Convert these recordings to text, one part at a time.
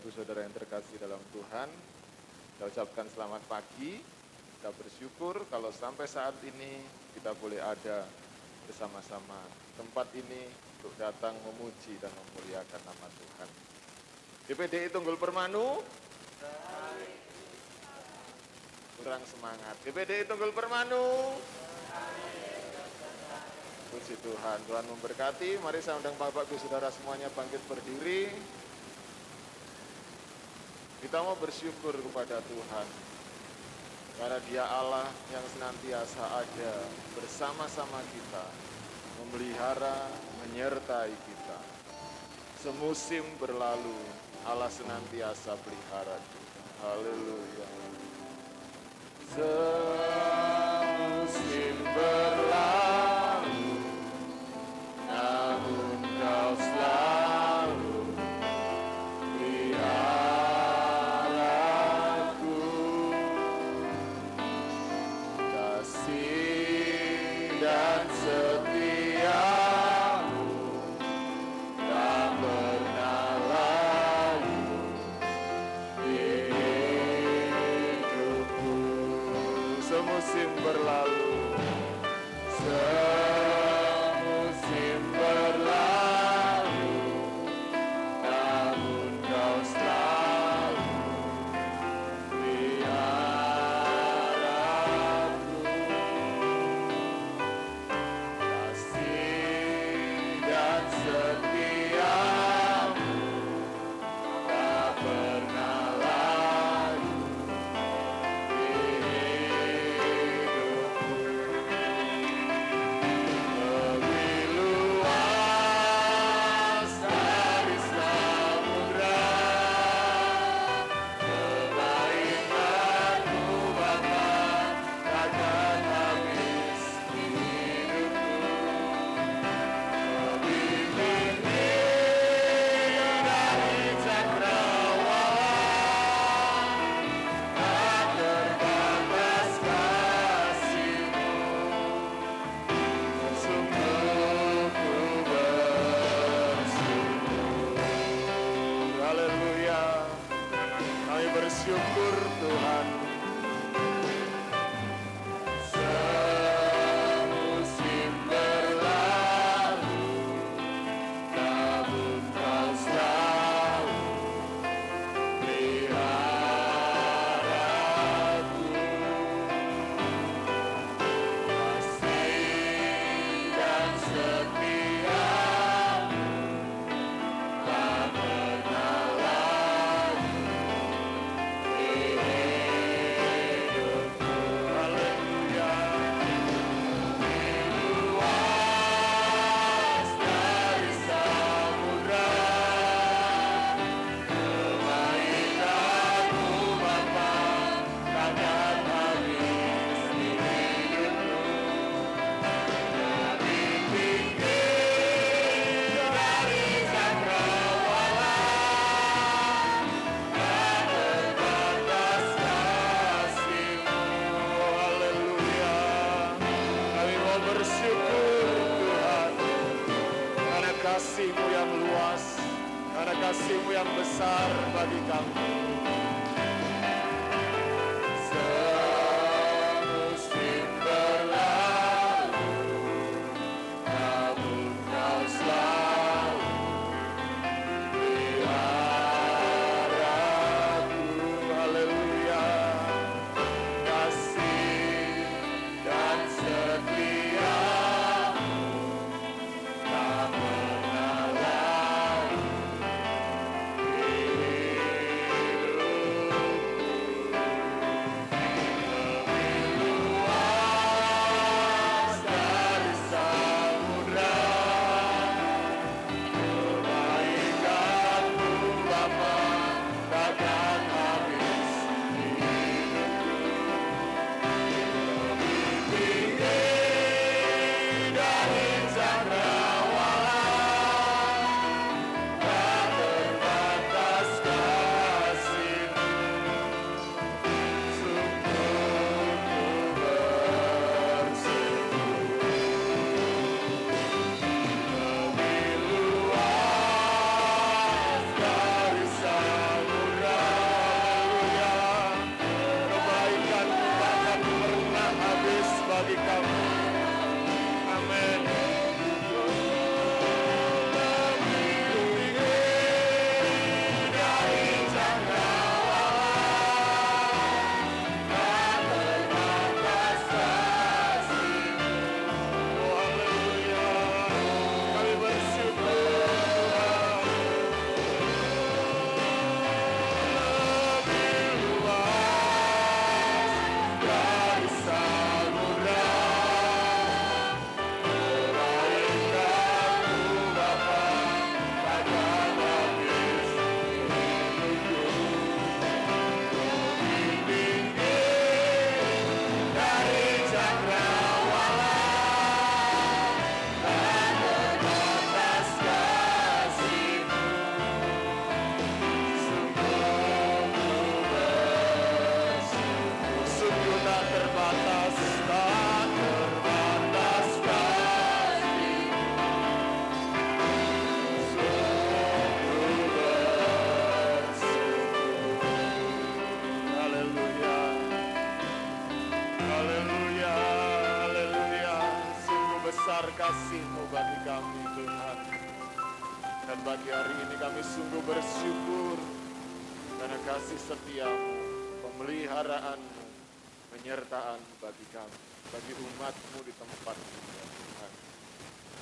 Ibu Saudara yang terkasih dalam Tuhan, kita ucapkan selamat pagi. Kita bersyukur kalau sampai saat ini kita boleh ada bersama-sama tempat ini untuk datang memuji dan memuliakan nama Tuhan. GPDI Tunggul Permanu, kurang semangat. GPDI Tunggul Permanu, puji Tuhan. Tuhan memberkati. Mari saya undang Bapak Ibu Saudara semuanya bangkit berdiri. Kita mau bersyukur kepada Tuhan, karena Dia Allah yang senantiasa ada bersama-sama kita, memelihara, menyertai kita. Semusim berlalu, Allah senantiasa pelihara kita. Haleluya. Semusim berlalu, namun Kau selalu dan setiamu tak pernah lalu di hidupku. Semusim berlalu, semusim berlalu, namun Kau selalu bersyukur Tuhan. Semusim berlalu, namun Kau selalu peliharaku. Kasih dan setiamu tak pernah lalu. Kasih-Mu yang luas, karena kasih-Mu yang besar bagi kami. Semusim berlalu, namun Kau selalu peliharaku. Haleluya. Kasih dan setia-Mu tak pernah lalu di kasih-Mu bagi kami Tuhan. Dan pagi hari ini kami sungguh bersyukur karena kasih setia-Mu, pemeliharaan-Mu, penyertaan bagi kami, bagi umat-Mu di tempat ini ya Tuhan.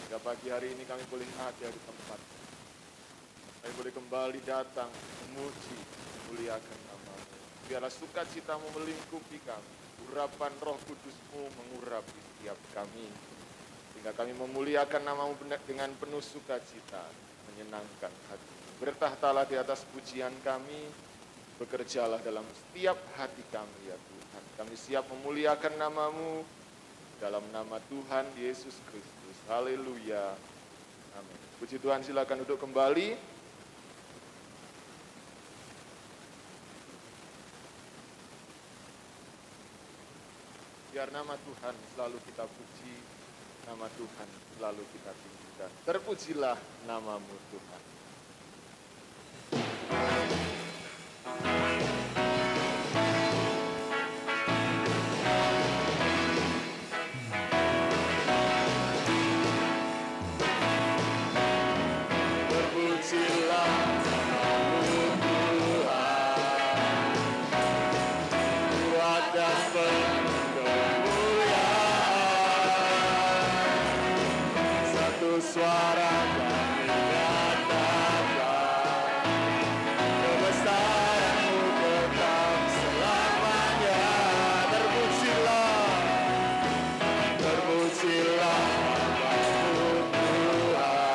Hingga pagi hari ini kami boleh ada di tempat ini. Kami boleh kembali datang memuji, memuliakan nama-Mu. Biarlah sukacita-Mu melingkupi kami, urapan Roh Kudus-Mu mengurapi setiap kami. Sehingga kami memuliakan nama-Mu dengan penuh sukacita, menyenangkan hati. Bertahtalah di atas pujian kami, bekerjalah dalam setiap hati kami ya Tuhan. Kami siap memuliakan nama-Mu dalam nama Tuhan Yesus Kristus. Haleluya. Amin. Puji Tuhan, silakan duduk kembali. Biar nama Tuhan selalu kita puji, nama Tuhan selalu kita tinggikan. Terpujilah nama-Mu Tuhan. Terpujilah nama-Mu Tuhan, kuat dan penuh kemuliaan. Satu suara kami nyatakan, kebesaran-Mu tetap selamanya. Terpujilah nama-Mu Tuhan.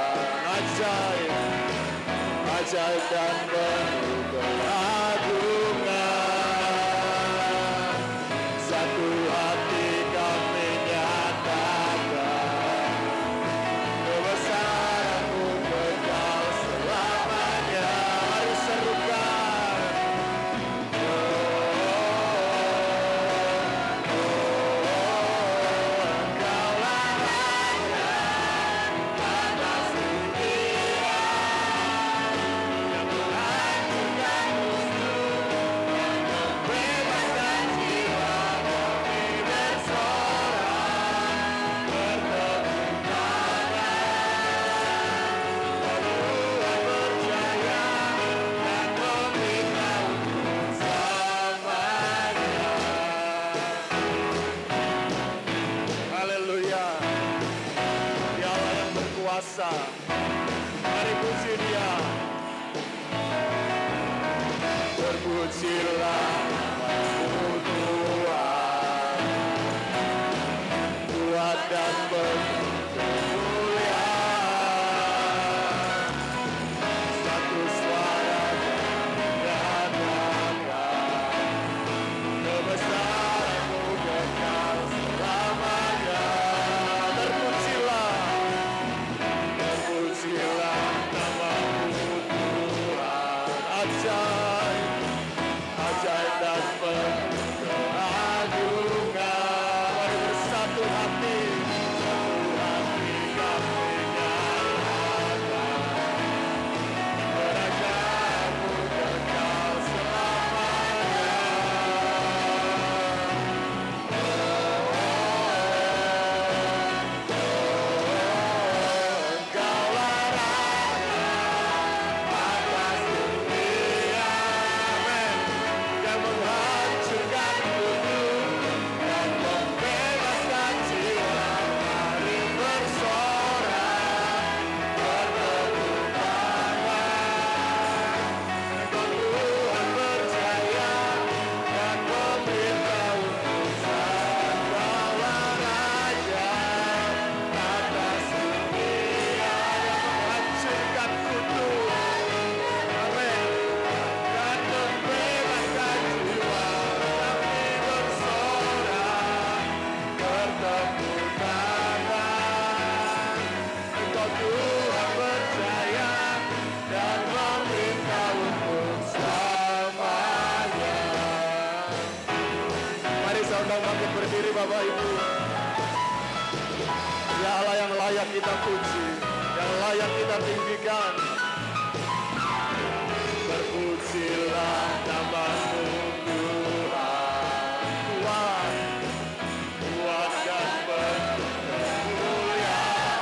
Ajaib dan penuh keagungan. Satu hati kami nyatakan, kebesaran-Mu kekal selamanya. Mari serukan. Engkaulah Raja atas dunia, yang menghancurkan musuh, membebaskan jiwa kami bersorak, bertepuk tangan. Tuhan percaya dan meminta untuk selamanya. Haleluya. Dia Allah yang berkuasa. Mari puji Dia. Terpujilah nama-Mu Tuhan, kuat dan penuh kemuliaan. Satu suara kami nyatakan, kebesaran-Mu kekal selamanya. Terpujilah nama-Mu Tuhan. Ajaib dan penuh keagungan. Mari bersatu hati kami nyatakan, kerajaan-Mu kekal selamanya. Engkaulah Raja atas dunia, amin, yang menghancurkan musuh dan membebaskan jiwa. Mari bersorak, bertepuk tangan. Engkau Tuhan percaya dan meminta untuk Engkaulah Raja atas dunia, yang menghancurkan kutuk, amin, dan membebaskan jiwa. Kami bersorak, bertepuk tangan. Engkau Tuhan percaya dan meminta untuk selamanya. Mari saudara bangkit berdiri Bapak Ibu. Ya Allah yang layak kita puji, yang layak kita tinggikan. Terpujilah nama-Mu Tuhan, kuat dan penuh kemuliaan.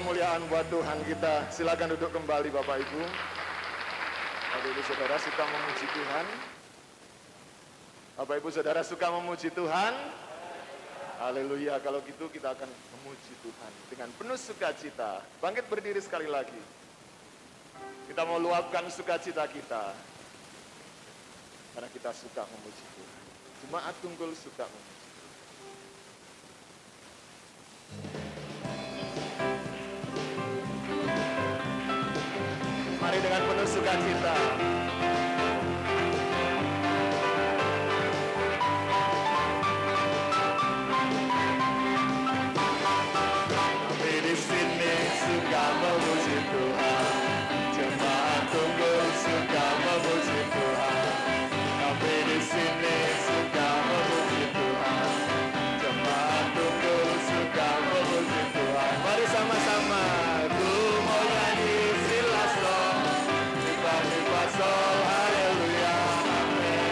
kemuliaan buat Tuhan kita. Silakan duduk kembali Bapak Ibu. Bapak Ibu Saudara suka memuji Tuhan? Bapak Ibu Saudara suka memuji Tuhan? Haleluya, kalau gitu kita akan memuji Tuhan dengan penuh sukacita. Bangkit berdiri sekali lagi. Kita mau luapkan sukacita kita. Karena kita suka memuji Tuhan. Jemaat Tunggul suka memuji. Mari dengan penuh sukacita. Kami di sini suka memuji Tuhan. Jemaat Tunggul suka memuji Tuhan. Kami di sini suka memuji Tuhan. Jemaat Tunggul suka memuji Tuhan. Mari sama-sama. Ku mau nyanyi silas dong. Tiba-tiba sol, haleluya, amin.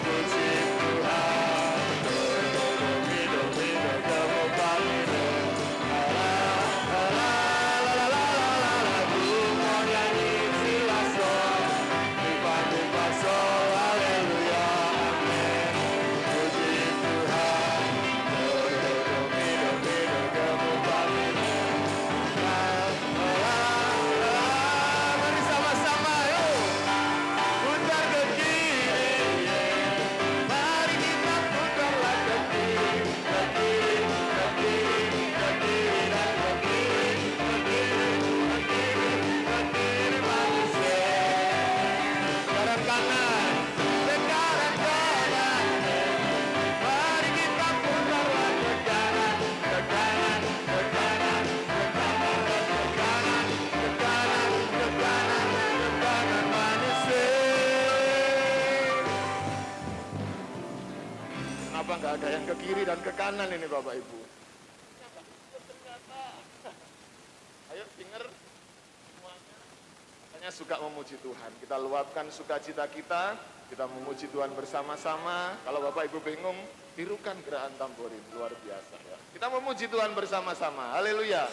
Puji Tuhan. Do-do-do-mi-do-mi-do, do-mo-pa-mi-do. La-la-la-la-la-la-la-la. Ku mau nyanyi silas dong. Tiba-tiba sol, haleluya, amin. Puji Tuhan. Do-do-do-mi-do-mi-do, do-mo-pa-mi-do. Mari sama-sama yuk. Putar ke kiri. Mari kita putarlah ke kiri. Ke kiri, ke kiri, ke kiri dan ke kiri. Ke kiri, ke kiri, ke kiri manusia. Kanan kanan, ke kanan kanan. Mari kita putarlah ke kanan, ke kanan, ke kanan, ke kanan dan ke kanan, ke kanan, ke kanan, ke kanan manusia. Kenapa nggak ada yang ke kiri dan ke kanan ini Bapak Ibu? Ayo denger semuanya. Katanya suka memuji Tuhan. Kita luapkan sukacita kita. Kita memuji Tuhan bersama-sama. Kalau Bapak Ibu bingung, tirukan gerakan tamborin. Luar biasa ya. Kita memuji Tuhan bersama-sama. Haleluya.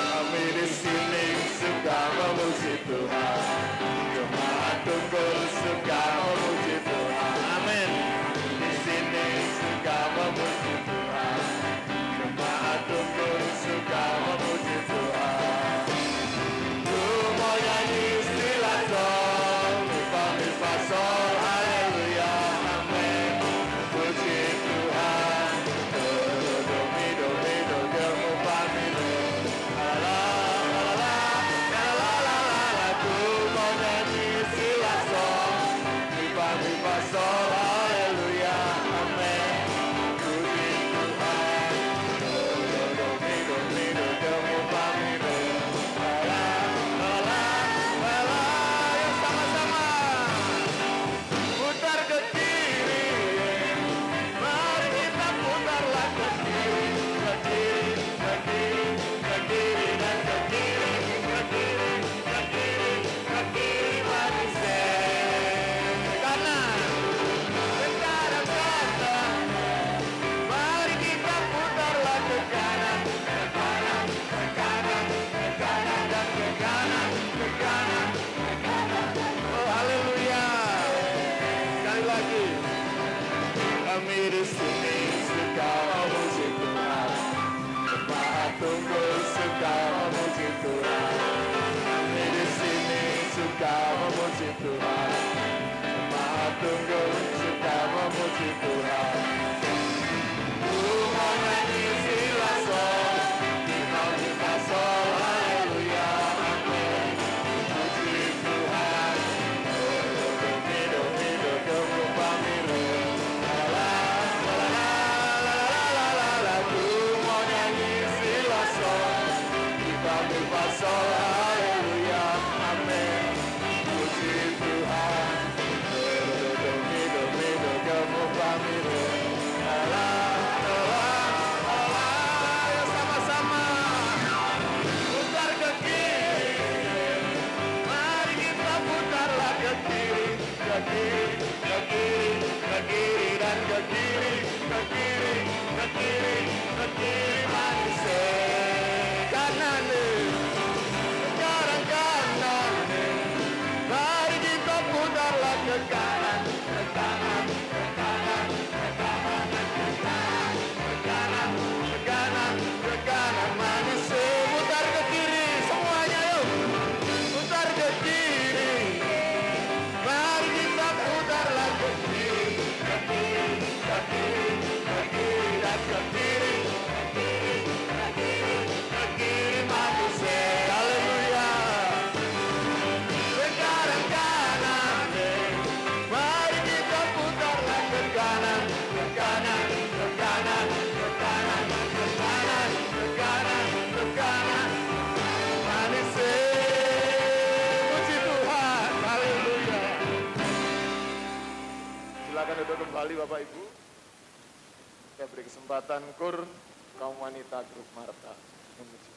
Kami di sini suka memuji Tuhan. Jemaat Tunggul suka memuji Tuhan. Amin. Di sini suka memuji Tuhan. Jemaat Tunggul suka memuji Tuhan. Ku mau nyanyi silas dong. Mi fa sol, haleluya, amin. Puji Tuhan. Do do do mi do do mo fa mi do. La la la la la la la. Ku mau nyanyi silas dong. Mi fa sol, haleluya, amin. Puji Tuhan. Do do mi do mo fa mi do. La la la la la. Ayo sama-sama. Putar ke kiri. Mari kita putarlah ke kiri, ke kiri, ke kiri, ke kiri dan ke kiri, ke kiri, ke kiri, ke kiri manusia. Kanan, ke kanan, kanan. Mari kita putarlah ke kanan, ke kanan, ke kanan, ke kanan dan ke kanan, ke kanan, ke kanan. Oh haleluya. Sekali lagi. Kami di sini suka memuji Tuhan. Jemaat Tunggul suka memuji Tuhan. Kami di sini suka memuji Tuhan. Jemaat Tunggul suka memuji Tuhan. Ku mau nyanyi silas sol, mi fa sol, haleluya, amin. Puji Tuhan. Do mi do mo fa mi do. La la la la la la la. Ku mau nyanyi silas sol, mi fa sol, haleluya, amin. Puji Tuhan. Do mi do mo fa mi do. sekali Bapak Ibu. Saya beri kesempatan kur kaum wanita grup Marta memuji.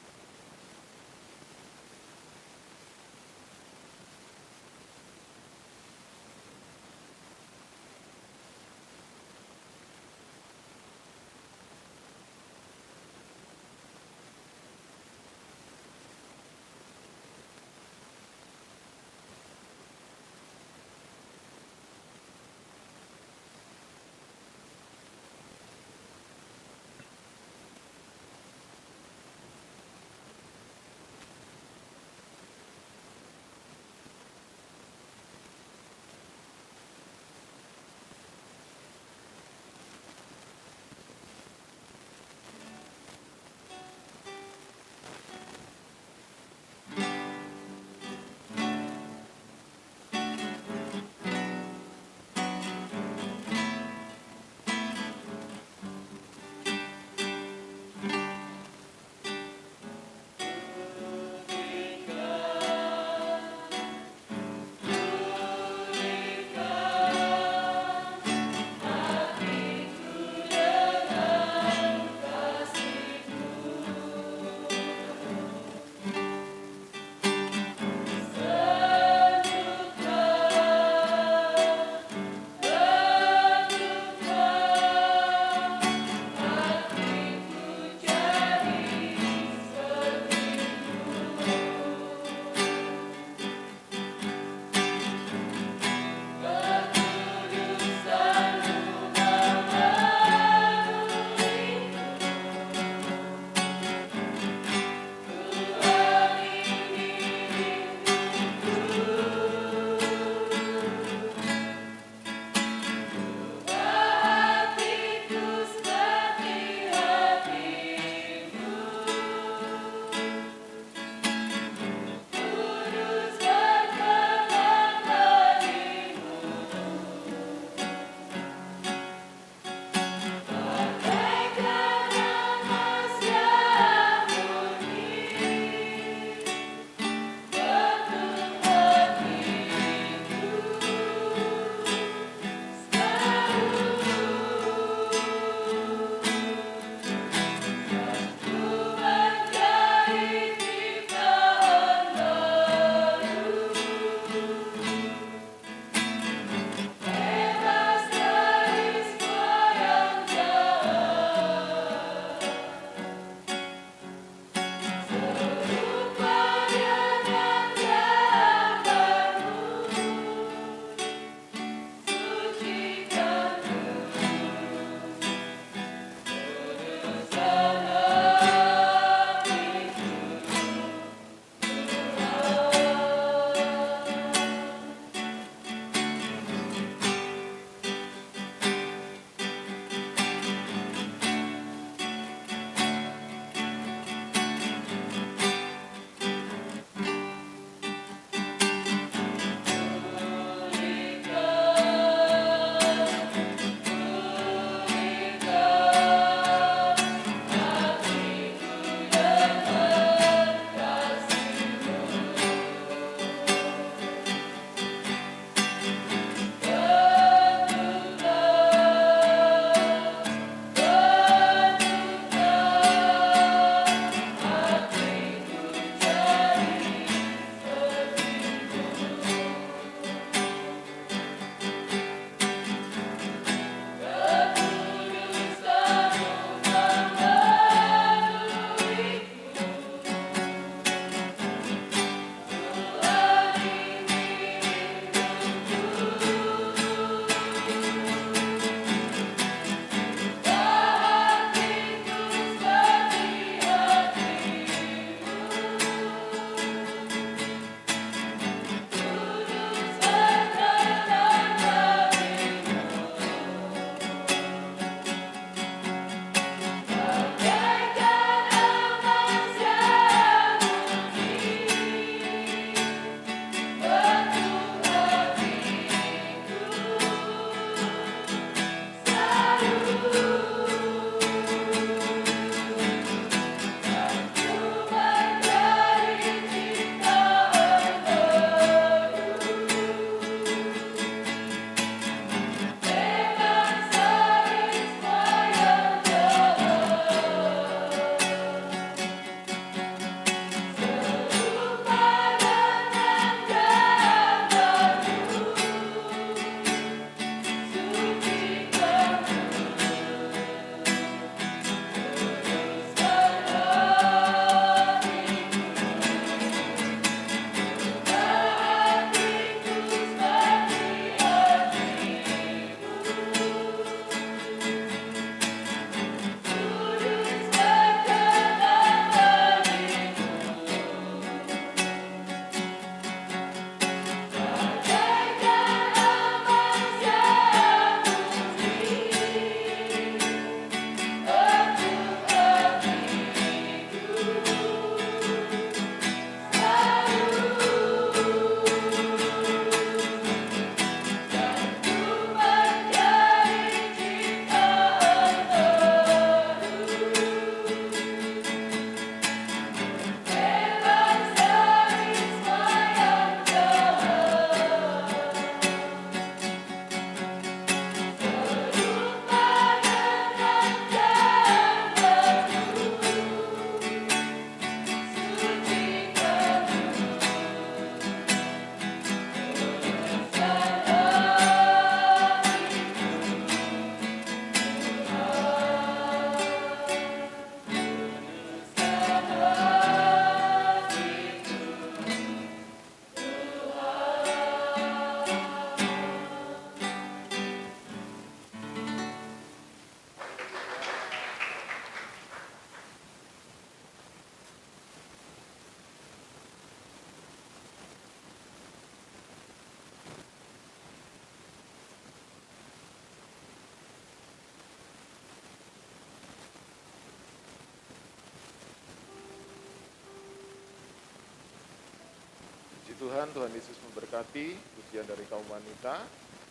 Tuhan, Tuhan Yesus memberkati pujian dari kaum wanita.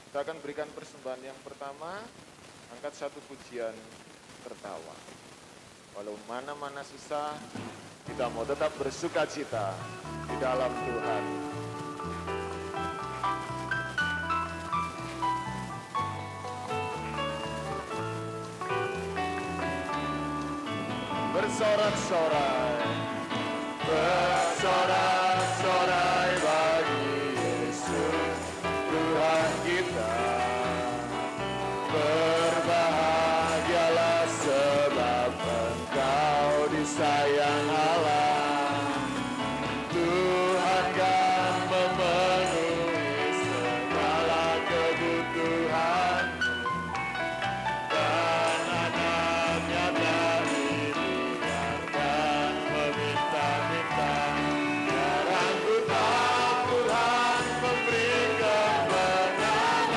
Kita akan berikan persembahan yang pertama, angkat satu pujian tertawa. Walau mana-mana susah, kita mau tetap bersuka cita di dalam Tuhan. Bersorak-sorai, bersorak-sorai bagi Yesus Tuhan kita. Berbahagialah sebab Engkau disayang Allah. Tuhan kan memenuhi segala kebutuhan, dan anaknya tak dibiarkan meminta-minta. Biarkan ku tahu Tuhan memberi kemenangan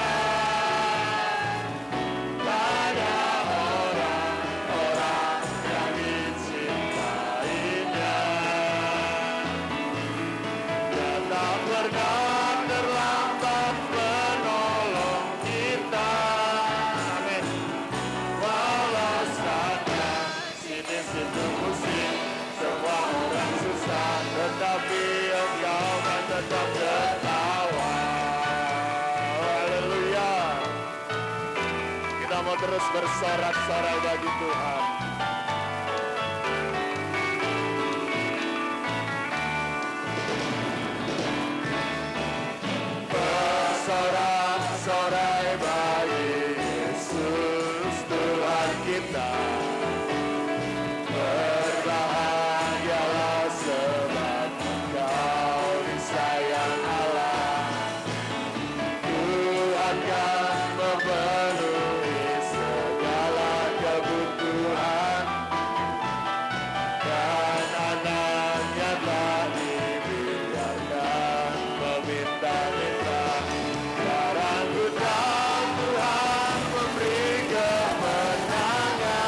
pada orang-orang yang dicintainya. Dia tak pernah terlambat menolong kita. Amin. Walau saatnya sini-situ pusing, semua orang susah, tetapi Engkau kan tetap tertawa. Haleluya. Kita mau terus bersorak-sorai bagi Tuhan. Bersorak-sorai bagi Yesus Tuhan kita. Berbahagialah sebab Engkau disayang Allah. Tuhan kan memenuhi segala kebutuhan, dan anaknya tak dibiarkan meminta-minta. Sekarang ku tahu Tuhan memberi kemenangan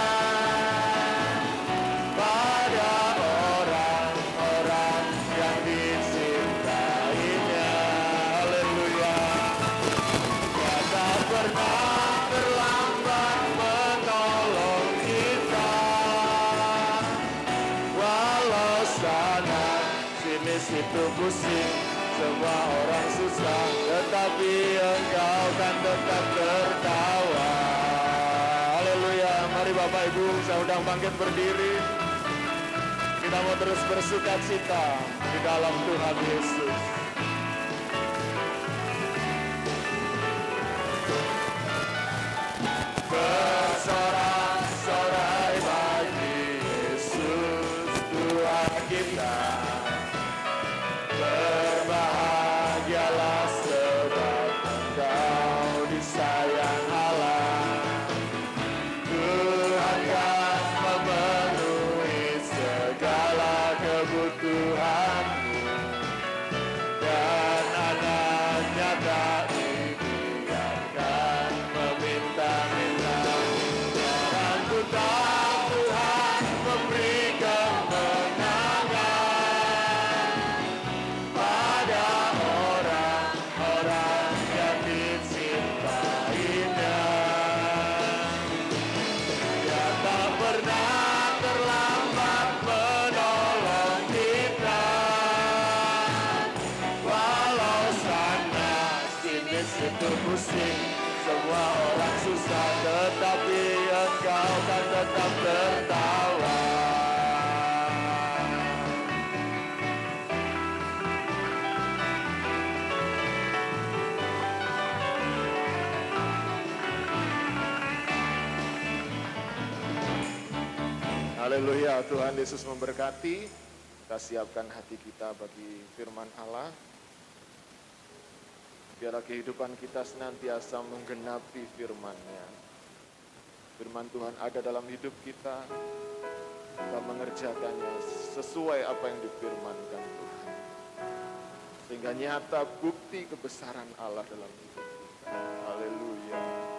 pada orang-orang yang dicintainya. Haleluya. Dia tak pernah terlambat menolong kita. Walau sana sini situ pusing, semua orang susah, tetapi Engkau kan tetap tertawa. Haleluya. Mari Bapak Ibu, saya undang bangkit berdiri. Kita mau terus bersuka cita di dalam Tuhan Yesus. Bersorak-sorai bagi Yesus Tuhan kita. Berbahagialah sebab Engkau disayang Allah. Tuhan kan memenuhi segala kebutuhanmu, dan anaknya tak dibiarkan meminta-minta. Sekarang ku tahu Tuhan memberi kemenangan pada orang-orang yang dicintainya. Dia tak pernah terlambat menolong kita. Walau sana sini situ pusing, semua orang susah, tetapi Engkau kan tetap tertawa. Haleluya. Tuhan Yesus memberkati. Kita siapkan hati kita bagi firman Allah. Biarlah kehidupan kita senantiasa menggenapi firman-Nya. Firman Tuhan ada dalam hidup kita. Kita mengerjakannya sesuai apa yang difirmankan Tuhan. Sehingga nyata bukti kebesaran Allah dalam hidup kita. Haleluya.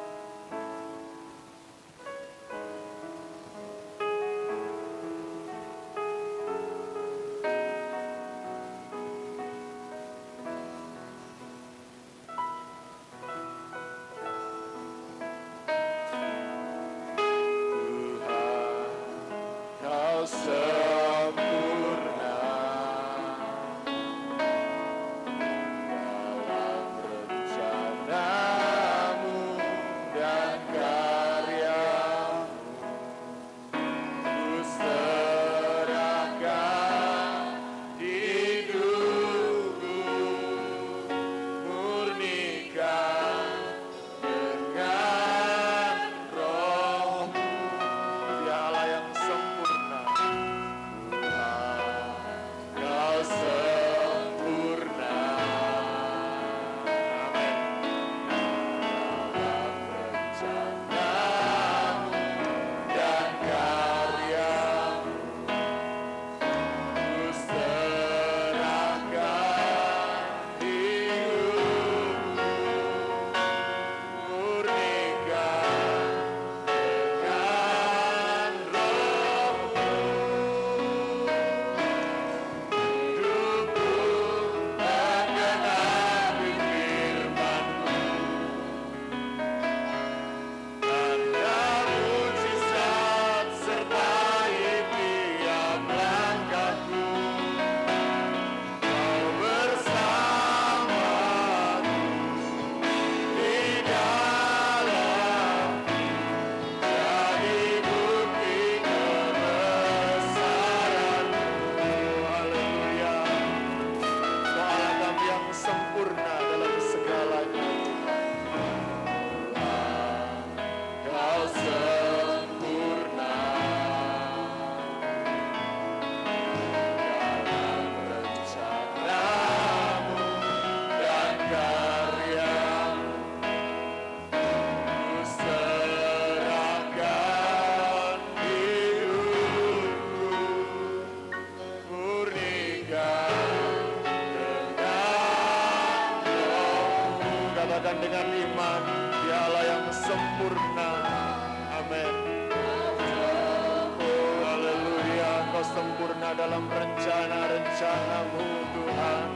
dalam rencana-rencana-Mu Tuhan.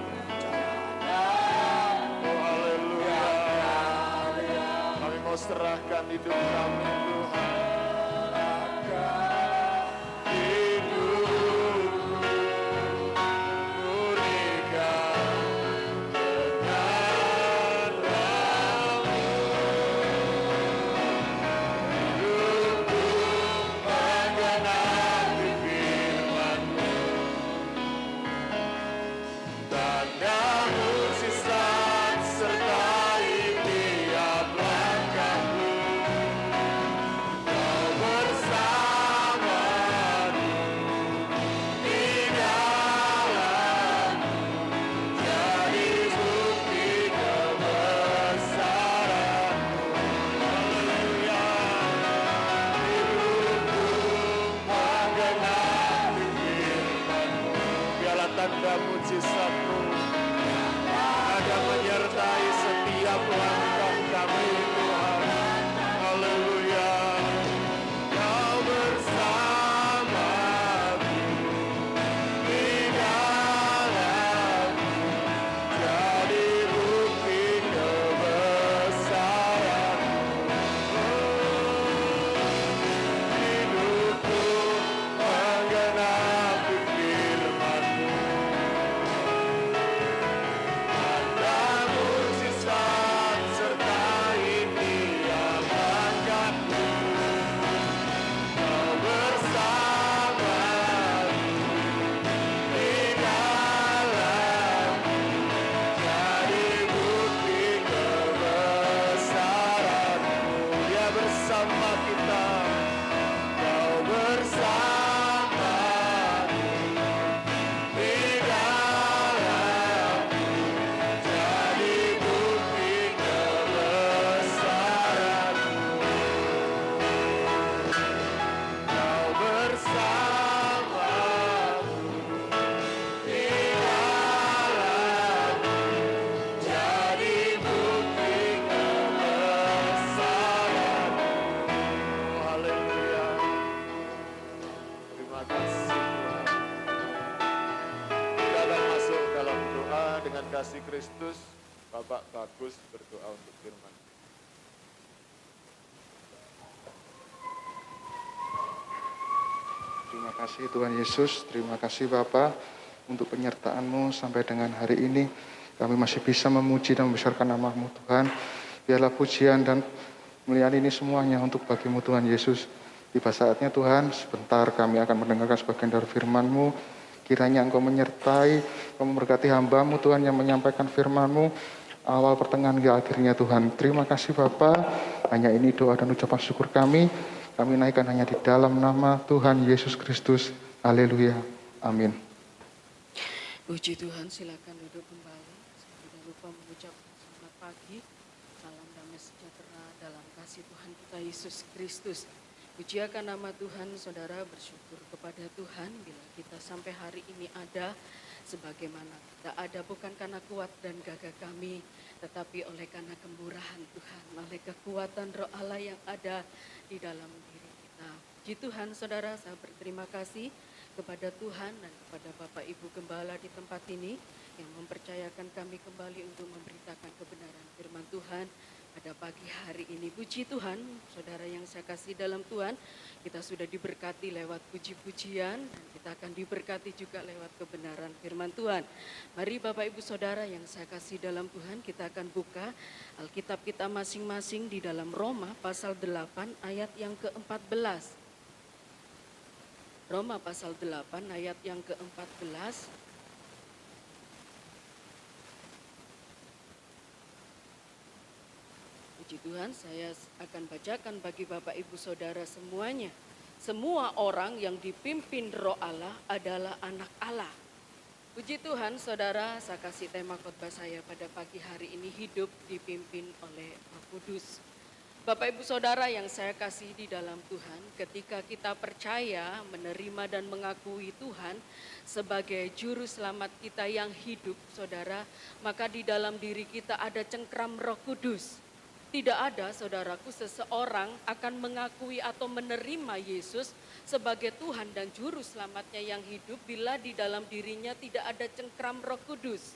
Oh haleluya. Kami mau serahkan hidup kami Tuhan. Tanda mujizat-Mu ada menyertai setiap langkah kami Tuhan. Haleluya. Kau bersamaku di dalamku, jadi bukti kebesaran-Mu. Hidupku menggenapi firman-Mu. Kasih Kristus, Bapak Bagus berdoa untuk firman. Terima kasih Tuhan Yesus, terima kasih Bapa untuk penyertaan-Mu sampai dengan hari ini. Kami masih bisa memuji dan membesarkan nama-Mu Tuhan. Biarlah pujian dan kemuliaan ini semuanya untuk bagi-Mu Tuhan Yesus. Tiba saatnya Tuhan, sebentar kami akan mendengarkan sebagian dari firman-Mu. Kiranya Engkau menyertai, Engkau memberkati hamba-Mu Tuhan yang menyampaikan firman-Mu awal pertengahan hingga akhirnya Tuhan. Terima kasih Bapa. Hanya ini doa dan ucapan syukur kami. Kami naikkan hanya di dalam nama Tuhan Yesus Kristus. Haleluya. Amin. Puji Tuhan, silakan duduk kembali. Saya tidak lupa mengucapkan selamat pagi. Salam damai sejahtera dalam kasih Tuhan kita Yesus Kristus. Puji akan nama Tuhan, saudara bersyukur kepada Tuhan bila kita sampai hari ini ada sebagaimana kita ada bukan karena kuat dan gagah kami, tetapi oleh karena kemurahan Tuhan, oleh kekuatan Roh Allah yang ada di dalam diri kita. Puji Tuhan, saudara, saya berterima kasih kepada Tuhan dan kepada Bapak Ibu Gembala di tempat ini yang mempercayakan kami kembali untuk memberitakan kebenaran firman Tuhan pada pagi hari ini. Puji Tuhan, saudara yang saya kasih dalam Tuhan, kita sudah diberkati lewat puji-pujian dan kita akan diberkati juga lewat kebenaran firman Tuhan. Mari Bapak Ibu Saudara yang saya kasih dalam Tuhan, kita akan buka Alkitab kita masing-masing di dalam Roma pasal 8 ayat yang ke-14. Roma pasal 8 ayat yang ke-14. Puji Tuhan, saya akan bacakan bagi Bapak Ibu Saudara semuanya. Semua orang yang dipimpin Roh Allah adalah anak Allah. Puji Tuhan, saudara, saya kasih tema khotbah saya pada pagi hari ini, hidup dipimpin oleh Roh Kudus. Bapak Ibu Saudara yang saya kasih di dalam Tuhan, ketika kita percaya, menerima dan mengakui Tuhan sebagai juru selamat kita yang hidup, saudara, maka di dalam diri kita ada cengkram Roh Kudus. Tidak ada, saudaraku, seseorang akan mengakui atau menerima Yesus sebagai Tuhan dan Juru Selamatnya yang hidup bila di dalam dirinya tidak ada cengkram Roh Kudus.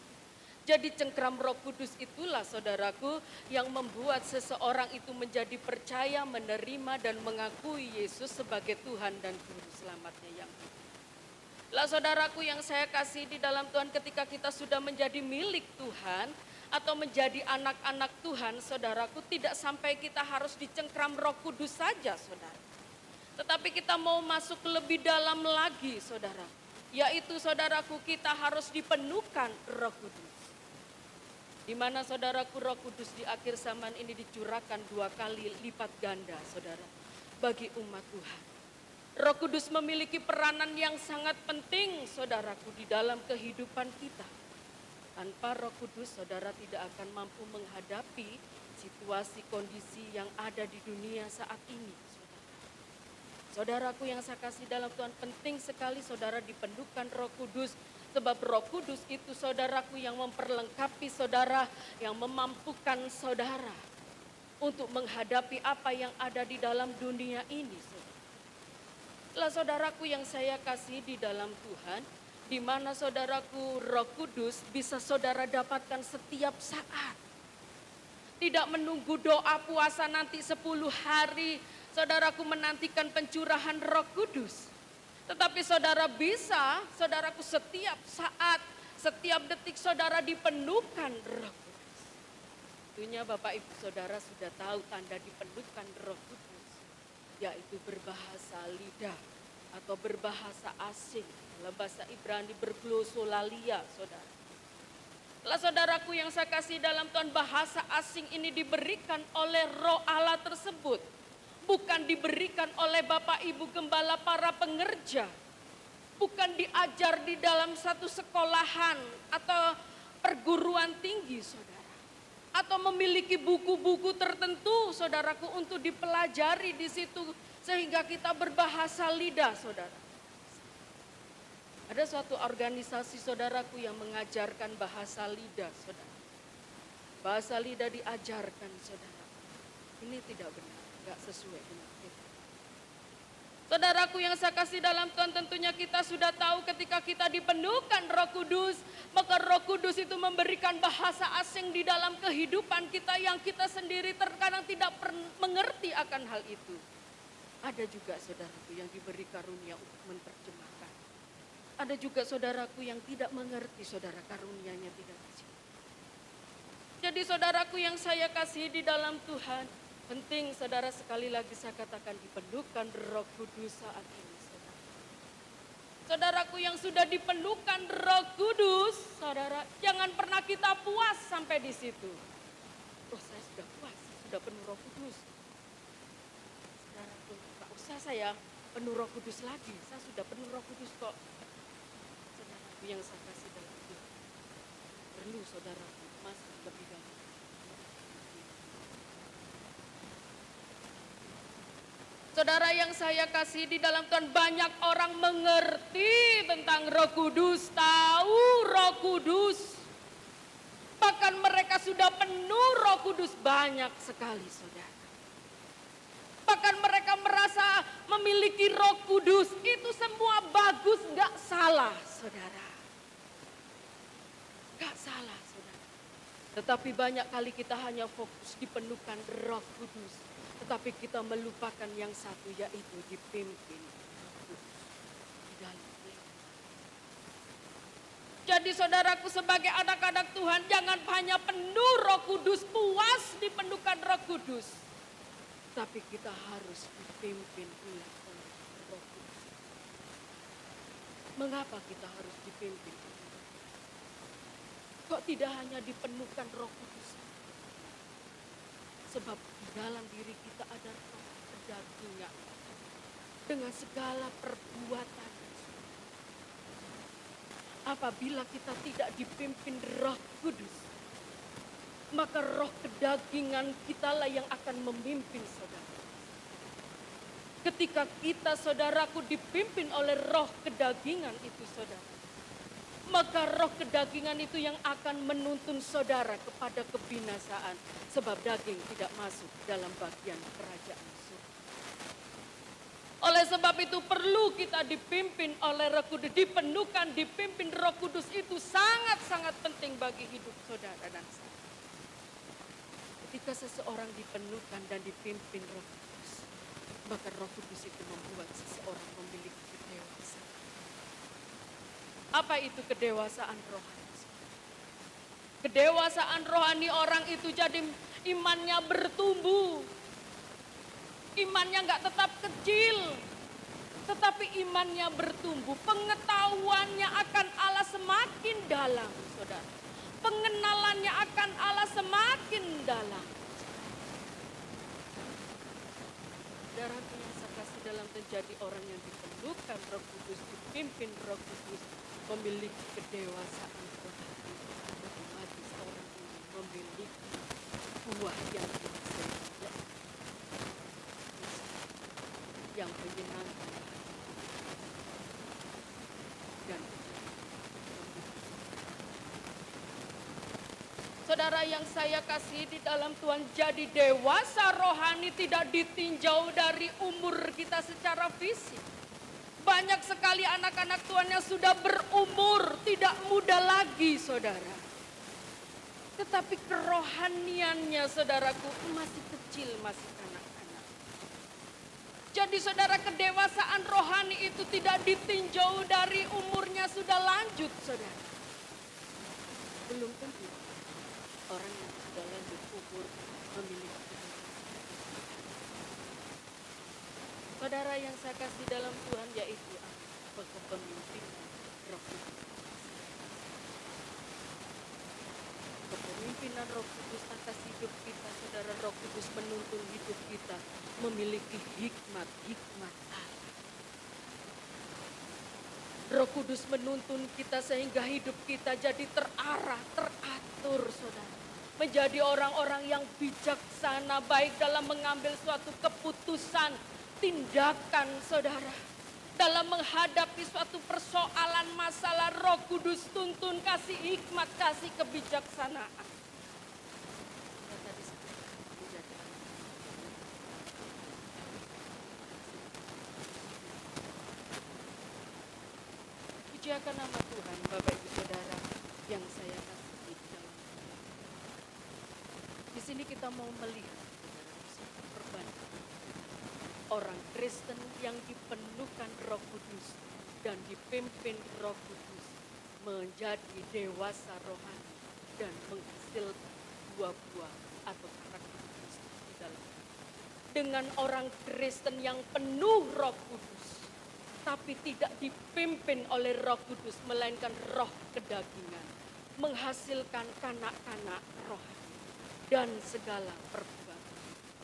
Jadi cengkram Roh Kudus itulah saudaraku yang membuat seseorang itu menjadi percaya, menerima dan mengakui Yesus sebagai Tuhan dan Juru Selamatnya yang hidup. Lah saudaraku yang saya kasih di dalam Tuhan, ketika kita sudah menjadi milik Tuhan atau menjadi anak-anak Tuhan, saudaraku, tidak sampai kita harus dicengkram Roh Kudus saja, saudara. Tetapi kita mau masuk lebih dalam lagi, saudara. Yaitu saudaraku, kita harus dipenuhkan Roh Kudus. Di mana saudaraku, Roh Kudus di akhir zaman ini dicurahkan 2 kali lipat ganda, saudara, bagi umat Tuhan. Roh Kudus memiliki peranan yang sangat penting, saudaraku, di dalam kehidupan kita. Tanpa Roh Kudus, saudara tidak akan mampu menghadapi situasi kondisi yang ada di dunia saat ini. Saudaraku yang saya kasih dalam Tuhan, penting sekali saudara dipenuhkan Roh Kudus. Sebab Roh Kudus itu saudaraku yang memperlengkapi saudara, yang memampukan saudara untuk menghadapi apa yang ada di dalam dunia ini. Lah saudaraku yang saya kasih di dalam Tuhan, di mana saudaraku Roh Kudus bisa saudara dapatkan setiap saat. Tidak menunggu doa puasa nanti 10 hari, saudaraku menantikan pencurahan Roh Kudus. Tetapi saudara bisa, saudaraku setiap saat, setiap detik saudara dipenuhkan Roh Kudus. Tentunya Bapak Ibu Saudara sudah tahu tanda dipenuhkan Roh Kudus, yaitu berbahasa lidah atau berbahasa asing. Dalam bahasa Ibrani berglosolalia, saudara. Lah saudaraku yang saya kasih dalam Tuhan, bahasa asing ini diberikan oleh Roh Allah tersebut. Bukan diberikan oleh Bapak Ibu Gembala para pengerja. Bukan diajar di dalam satu sekolahan atau perguruan tinggi, saudara. Atau memiliki buku-buku tertentu, saudaraku, untuk dipelajari di situ sehingga kita berbahasa lidah, saudara. Ada suatu organisasi, saudaraku, yang mengajarkan bahasa lidah, saudara. Bahasa lidah diajarkan, saudara. Ini tidak benar. Gak sesuai dengan kita. Saudaraku yang saya kasih dalam Tuhan, tentunya kita sudah tahu ketika kita dipenuhkan Roh Kudus, maka Roh Kudus itu memberikan bahasa asing di dalam kehidupan kita yang kita sendiri terkadang tidak mengerti akan hal itu. Ada juga saudaraku yang diberi karunia untuk menerjemahkan. Ada juga saudaraku yang tidak mengerti, saudara, karunianya tidak di situ. Jadi saudaraku yang saya kasih di dalam Tuhan, penting saudara, sekali lagi saya katakan, dipenuhkan Roh Kudus saat ini, saudara. Saudaraku yang sudah dipenuhkan Roh Kudus, saudara, jangan pernah kita puas sampai di situ. Oh, saya sudah puas, sudah penuh Roh Kudus. Saudaraku, tak usah saya penuh Roh Kudus lagi, saya sudah penuh Roh Kudus kok. Saudaraku yang saya kasih dalam Tuhan, perlu saudaraku masuk lebih dalam. Saudara yang saya kasih di dalam Tuhan, banyak orang mengerti tentang Roh Kudus, tahu Roh Kudus. Bahkan mereka sudah penuh Roh Kudus banyak sekali, saudara. Bahkan mereka merasa memiliki Roh Kudus, itu semua bagus, gak salah, saudara. Gak salah, saudara. Tetapi banyak kali kita hanya fokus dipenuhkan Roh Kudus. Tetapi kita melupakan yang satu, yaitu dipimpin di dalam Tuhan. Jadi saudaraku, sebagai anak-anak Tuhan, jangan hanya penuh Roh Kudus, puas dipenuhkan Roh Kudus. Tapi kita harus dipimpin oleh Roh Kudus. Mengapa kita harus dipimpin? Kok tidak hanya dipenuhkan Roh Kudus? Sebab di dalam diri kita ada roh kedagingan dengan segala perbuatan. Apabila kita tidak dipimpin Roh Kudus, maka roh kedagingan kitalah yang akan memimpin saudara. Ketika kita, saudaraku, dipimpin oleh roh kedagingan itu, saudara, maka roh kedagingan itu yang akan menuntun saudara kepada kebinasaan. Sebab daging tidak masuk dalam bagian kerajaan surga. Oleh sebab itu perlu kita dipimpin oleh Roh Kudus, dipenuhkan, dipimpin Roh Kudus itu sangat-sangat penting bagi hidup saudara dan saya. Ketika seseorang dipenuhkan dan dipimpin Roh Kudus, maka Roh Kudus itu membuat seseorang memiliki kedewasaan. Apa itu kedewasaan rohani? Kedewasaan rohani orang itu jadi imannya bertumbuh. Imannya nggak tetap kecil, tetapi imannya bertumbuh. Pengetahuannya akan Allah semakin dalam, saudara. Pengenalannya akan Allah semakin dalam. Saudaraku yang saya kasih dalam menjadi orang yang dipenuhkan Roh Kudus, dipimpin Roh Kudus, memiliki kedewasaan rohani. Bagi seorang ini memiliki buah yang dihasilkan, yang menyenangkan dan saudara yang saya kasih di dalam Tuhan, jadi dewasa rohani tidak ditinjau dari umur kita secara fisik. Banyak sekali anak-anak Tuhan yang sudah berumur, tidak muda lagi saudara. Tetapi kerohaniannya saudaraku masih kecil, masih kanak-kanak. Jadi saudara, kedewasaan rohani itu tidak ditinjau dari umurnya sudah lanjut saudara. Belum tentu orang yang sudah lanjut umur memiliki kedewasaan. Saudara yang saya kasih dalam Tuhan, yaitu kepemimpinan Roh Kudus. Kepemimpinan Roh Kudus atas hidup kita, saudara. Roh Kudus menuntun hidup kita memiliki hikmat Allah. Roh Kudus menuntun kita sehingga hidup kita jadi terarah, teratur, saudara. Menjadi orang-orang yang bijaksana, baik dalam mengambil suatu keputusan, tindakan, saudara. Dalam menghadapi suatu persoalan masalah, Roh Kudus tuntun, kasih hikmat, kasih kebijaksanaan. Pujiakan nama Tuhan, Bapak Ibu Saudara yang saya kasihi dalam Tuhan. Di sini kita mau melihat perbandingan orang Kristen yang dipenuhkan Roh Kudus dan dipimpin Roh Kudus menjadi dewasa rohani dan menghasilkan buah-buah atau karakteristik di dalam. Dengan orang Kristen yang penuh Roh Kudus tapi tidak dipimpin oleh Roh Kudus melainkan roh kedagingan, menghasilkan kanak-kanak rohani dan segala perbuatan.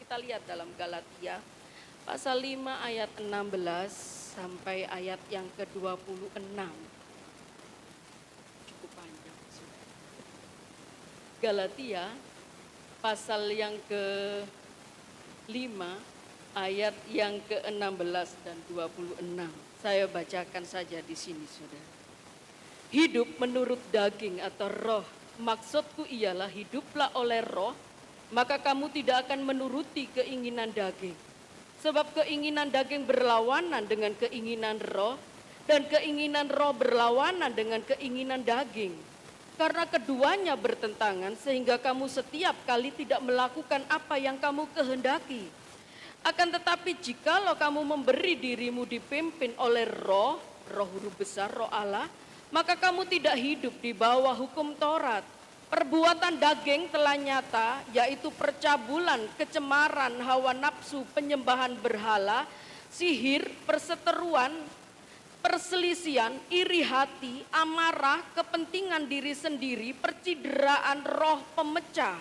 Kita lihat dalam Galatia pasal 5 ayat 16 sampai ayat yang ke-26. Cukup panjang, saudara. Galatia pasal yang ke-5 ayat yang ke-16 dan 26. Saya bacakan saja di sini, saudara. Hidup menurut daging atau roh, maksudku ialah hiduplah oleh roh, maka kamu tidak akan menuruti keinginan daging. Sebab keinginan daging berlawanan dengan keinginan roh, dan keinginan roh berlawanan dengan keinginan daging. Karena keduanya bertentangan sehingga kamu setiap kali tidak melakukan apa yang kamu kehendaki. Akan tetapi jikalau kamu memberi dirimu dipimpin oleh roh, roh huruf besar, roh Allah, maka kamu tidak hidup di bawah hukum Taurat. Perbuatan daging telah nyata, yaitu percabulan, kecemaran, hawa nafsu, penyembahan berhala, sihir, perseteruan, perselisihan, iri hati, amarah, kepentingan diri sendiri, percideraan roh pemecah,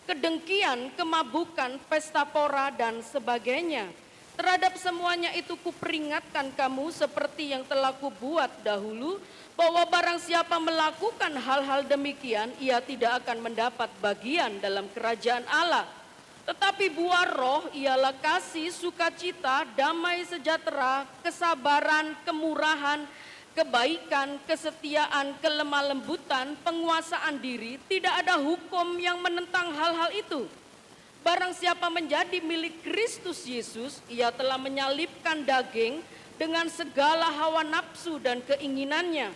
kedengkian, kemabukan, pesta pora, dan sebagainya. Terhadap semuanya itu kuperingatkan kamu seperti yang telah kubuat dahulu, bahwa barang siapa melakukan hal-hal demikian, ia tidak akan mendapat bagian dalam kerajaan Allah. Tetapi buah roh ialah kasih, sukacita, damai sejahtera, kesabaran, kemurahan, kebaikan, kesetiaan, kelemah lembutan, penguasaan diri. Tidak ada hukum yang menentang hal-hal itu. Barang siapa menjadi milik Kristus Yesus, ia telah menyalibkan daging dengan segala hawa nafsu dan keinginannya.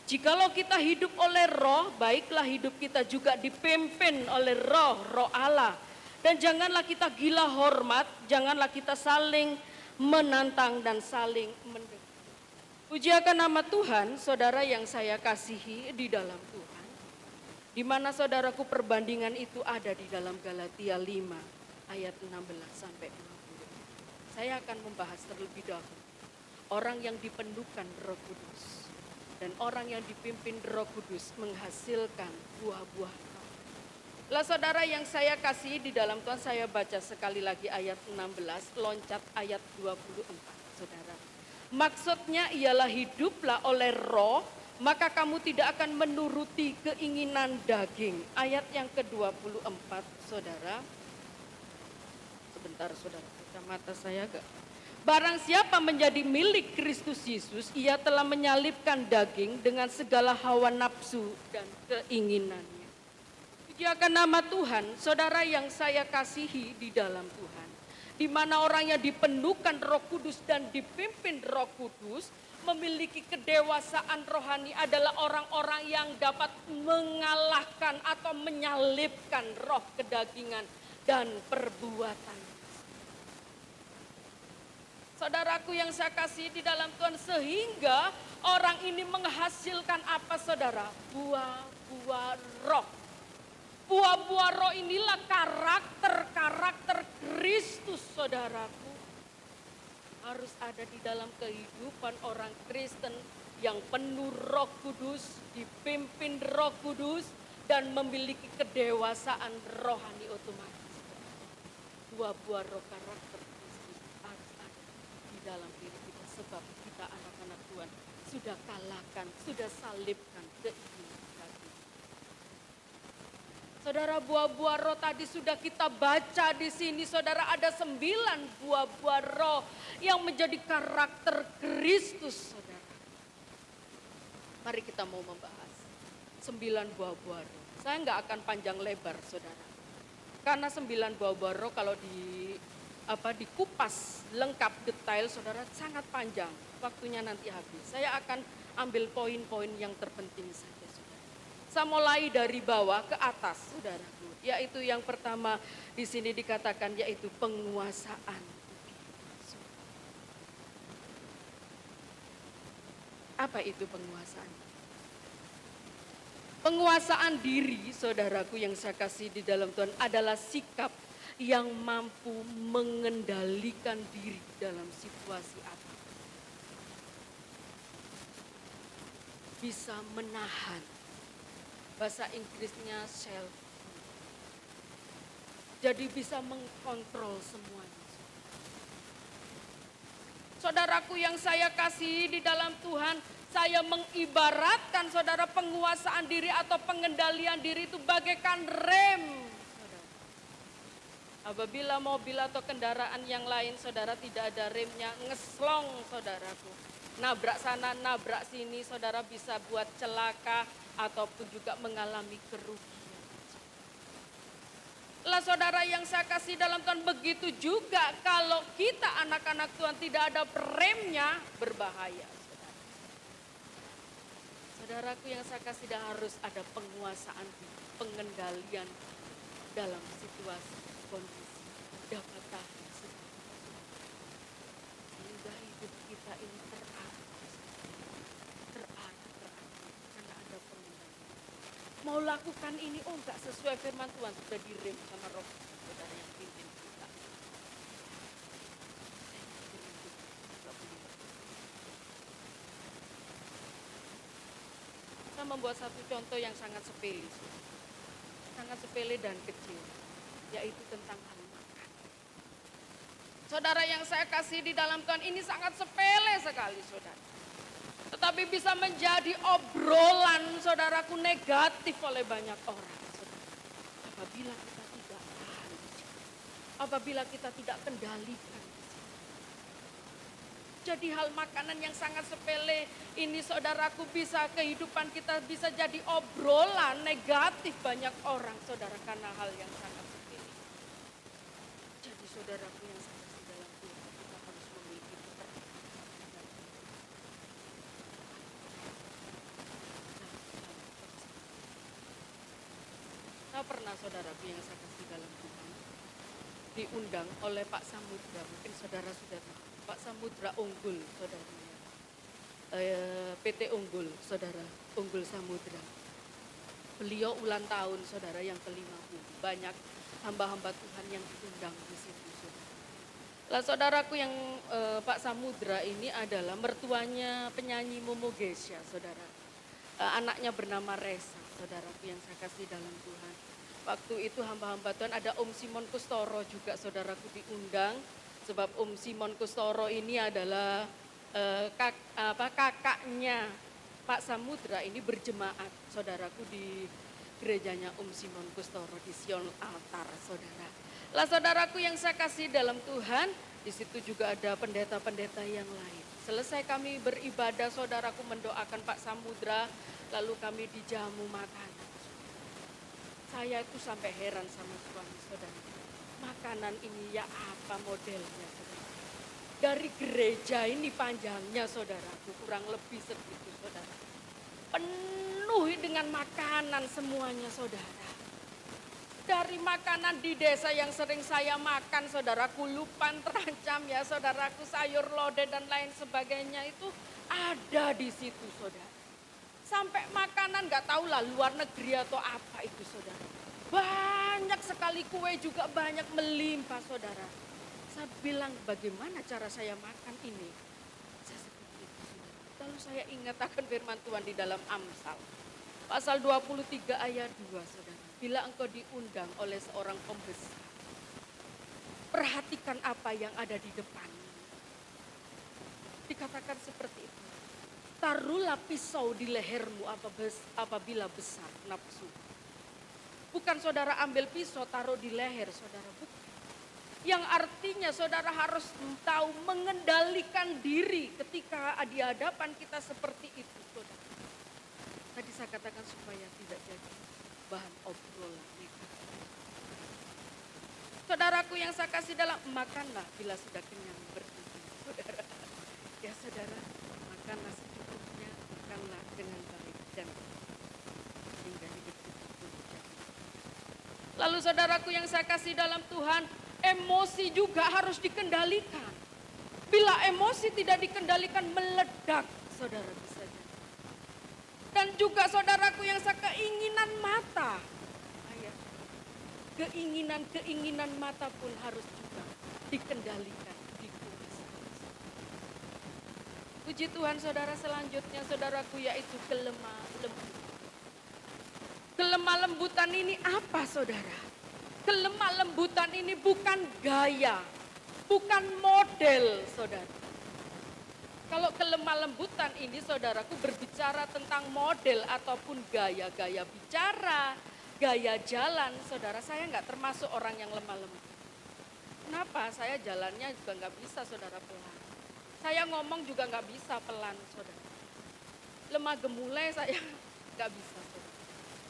Jikalau kita hidup oleh roh, baiklah hidup kita juga dipimpin oleh roh Allah. Dan janganlah kita gila hormat, janganlah kita saling menantang dan saling mendekati. Puji akan nama Tuhan, saudara yang saya kasihi di dalam Tuhan. Di mana saudaraku perbandingan itu ada di dalam Galatia 5 ayat 16 sampai 20. Saya akan membahas terlebih dahulu orang yang dipenuhkan Roh Kudus dan orang yang dipimpin Roh Kudus menghasilkan buah-buah roh. Lah saudara yang saya kasihi di dalam Tuhan, saya baca sekali lagi ayat 16, loncat ayat 24, saudara. Maksudnya ialah hiduplah oleh roh, maka kamu tidak akan menuruti keinginan daging. Ayat yang ke-24, saudara. Sebentar saudara, kacamata saya agak. Barang siapa menjadi milik Kristus Yesus, ia telah menyalibkan daging dengan segala hawa nafsu dan keinginannya. Puji akan nama Tuhan, saudara yang saya kasihi di dalam Tuhan. Di mana orang yang dipenuhkan Roh Kudus dan dipimpin Roh Kudus memiliki kedewasaan rohani adalah orang-orang yang dapat mengalahkan atau menyalibkan roh kedagingan dan perbuatan. Saudaraku yang saya kasih di dalam Tuhan, sehingga orang ini menghasilkan apa saudara? Buah-buah roh. Buah-buah roh inilah karakter Kristus saudaraku. Harus ada di dalam kehidupan orang Kristen yang penuh Roh Kudus, dipimpin Roh Kudus, dan memiliki kedewasaan rohani otomatis. Buah-buah roh karakter Kristus harus ada di dalam diri kita, sebab kita anak-anak Tuhan sudah kalahkan, sudah salibkan keinginan. Saudara, buah-buah roh tadi sudah kita baca di sini. Saudara, ada 9 buah-buah roh yang menjadi karakter Kristus, saudara. Mari kita mau membahas 9 buah-buah roh. Saya nggak akan panjang lebar, saudara. Karena 9 buah-buah roh kalau dikupas lengkap detail, saudara, sangat panjang. Waktunya nanti habis. Saya akan ambil poin-poin yang terpenting saja. Saya mulai dari bawah ke atas, saudaraku. Yaitu yang pertama di sini dikatakan yaitu penguasaan. Apa itu penguasaan? Penguasaan diri, saudaraku yang saya kasih di dalam Tuhan, adalah sikap yang mampu mengendalikan diri dalam situasi apa. Bisa menahan. Bahasa Inggrisnya self. Jadi bisa mengkontrol semuanya. Saudaraku yang saya kasih di dalam Tuhan, saya mengibaratkan saudara penguasaan diri atau pengendalian diri itu bagaikan rem. Apabila mobil atau kendaraan yang lain saudara tidak ada remnya, ngeslong saudaraku. Nabrak sana, nabrak sini, saudara bisa buat celaka ataupun juga mengalami kerugian. Lah saudara yang saya kasih dalam Tuhan, begitu juga kalau kita anak-anak Tuhan tidak ada remnya, berbahaya. Saudaraku yang saya kasih, harus ada penguasaan, pengendalian dalam situasi, kondisi, dapat tahan. Sehingga hidup kita ini terarah karena ada pengendalian. Mau lakukan ini, enggak sesuai firman Tuhan, sudah direm sama Roh saudara yang pimpin kita. Saya membuat satu contoh yang sangat sepele, dan kecil, yaitu tentang hal makan. Saudara yang saya kasih di dalam Tuhan, ini sangat sepele sekali, saudara. Tetapi bisa menjadi obrolan saudaraku negatif oleh banyak orang. Saudara. Apabila kita tidak tahan, apabila kita tidak kendalikan. Jadi hal makanan yang sangat sepele ini saudaraku, bisa kehidupan kita bisa jadi obrolan negatif banyak orang saudara, karena hal yang sangat sepele. saudaraku yang saya kasih dalam Tuhan, kita harus memiliki keterkaitan. Nah, pernah saudaraku yang saya kasih dalam Tuhan diundang oleh Pak Samudra, mungkin saudara sudah tahu, Pak Samudra Unggul, saudaranya. PT Unggul, saudara, Unggul Samudra. Beliau ulang tahun, saudara, yang ke-50. Banyak hamba-hamba Tuhan yang diundang di situ, saudara. Lah saudaraku yang Pak Samudra ini adalah mertuanya penyanyi Momo Gesya, saudara. Anaknya bernama Resa, saudaraku yang saya kasih dalam Tuhan. Waktu itu hamba-hamba Tuhan ada Om Simon Kustoro juga, saudaraku, diundang. Sebab Om Simon Kustoro ini adalah kakaknya Pak Samudra ini berjemaat, saudaraku, di gerejanya Om Simon Kustoro di Sion Altar, saudara. Lah saudaraku yang saya kasih dalam Tuhan, di situ juga ada pendeta-pendeta yang lain. Selesai kami beribadah, saudaraku, mendoakan Pak Samudra, lalu kami dijamu makanan. Saya itu sampai heran sama suami, saudara. Makanan ini ya apa modelnya, saudara? Dari gereja ini panjangnya, saudaraku, kurang lebih segitu, saudara. Penuh dengan makanan semuanya, saudara. Dari makanan di desa yang sering saya makan, saudaraku, lupan terancam ya, saudaraku, sayur lodeh dan lain sebagainya itu ada di situ, saudara. Sampai makanan gak tahu lah luar negeri atau apa itu, saudara. Banyak sekali kue juga banyak melimpah, saudara. Saya bilang bagaimana cara saya makan ini? Saya seperti itu, saudara. Lalu saya ingat akan firman Tuhan di dalam Amsal. Pasal 23 ayat 2, saudara. Bila engkau diundang oleh seorang pembesar, perhatikan apa yang ada di depan. Dikatakan seperti itu. Taruhlah pisau di lehermu apabila besar nafsu. Bukan saudara ambil pisau taruh di leher, saudara, bukan. Yang artinya saudara harus tahu mengendalikan diri ketika di hadapan kita seperti itu, saudara. Tadi saya katakan supaya tidak jadi bahan obrolan negatif. Saudaraku yang saya kasih dalam, makanlah bila sudah kenyang berhenti, saudara. Ya saudara, makanlah secukupnya, makanlah dengan baik dan hingga hidup kita pulih. Lalu saudaraku yang saya kasih dalam Tuhan, emosi juga harus dikendalikan. Bila emosi tidak dikendalikan, meledak, saudara, bisa jadi. Dan juga saudaraku yang saya keinginan mata. Keinginan mata pun harus juga dikendalikan, dikuasai. Puji Tuhan, saudara, selanjutnya saudaraku yaitu kelemah lembutan. Kelemah lembutan ini apa, saudara? Kelemah lembutan ini bukan gaya, bukan model, saudara. Kalau kelemah lembutan ini, saudaraku, berbicara tentang model ataupun gaya bicara, gaya jalan, saudara, saya nggak termasuk orang yang lemah lembut. Kenapa? Saya jalannya juga nggak bisa, saudara, pelan. Saya ngomong juga nggak bisa pelan, saudara. Lemah gemulai saya nggak bisa, saudara.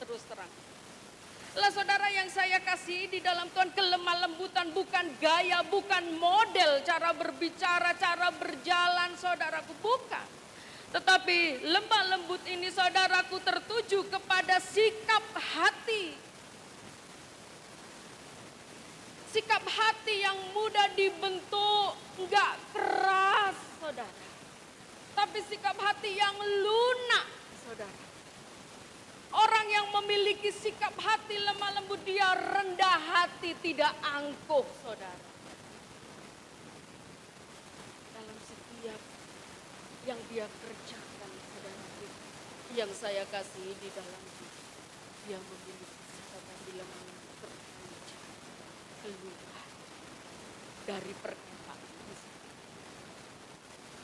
Terus terang. Lah saudara yang saya kasih di dalam Tuhan, kelemah lembutan bukan gaya, bukan model cara berbicara, cara berjalan, saudaraku, bukan. Tetapi lemah lembut ini, saudaraku, tertuju kepada sikap hati. Sikap hati yang mudah dibentuk, enggak keras, saudara. Tapi sikap hati yang lunak, saudara. Orang yang memiliki sikap hati lemah lembut, dia rendah hati, tidak angkuh, saudara. Dalam setiap yang dia kerjakan, saudara, yang saya kasih di dalam diri, dia memiliki sikap hati lemah lembut, terpancar keluar dari perkataan itu.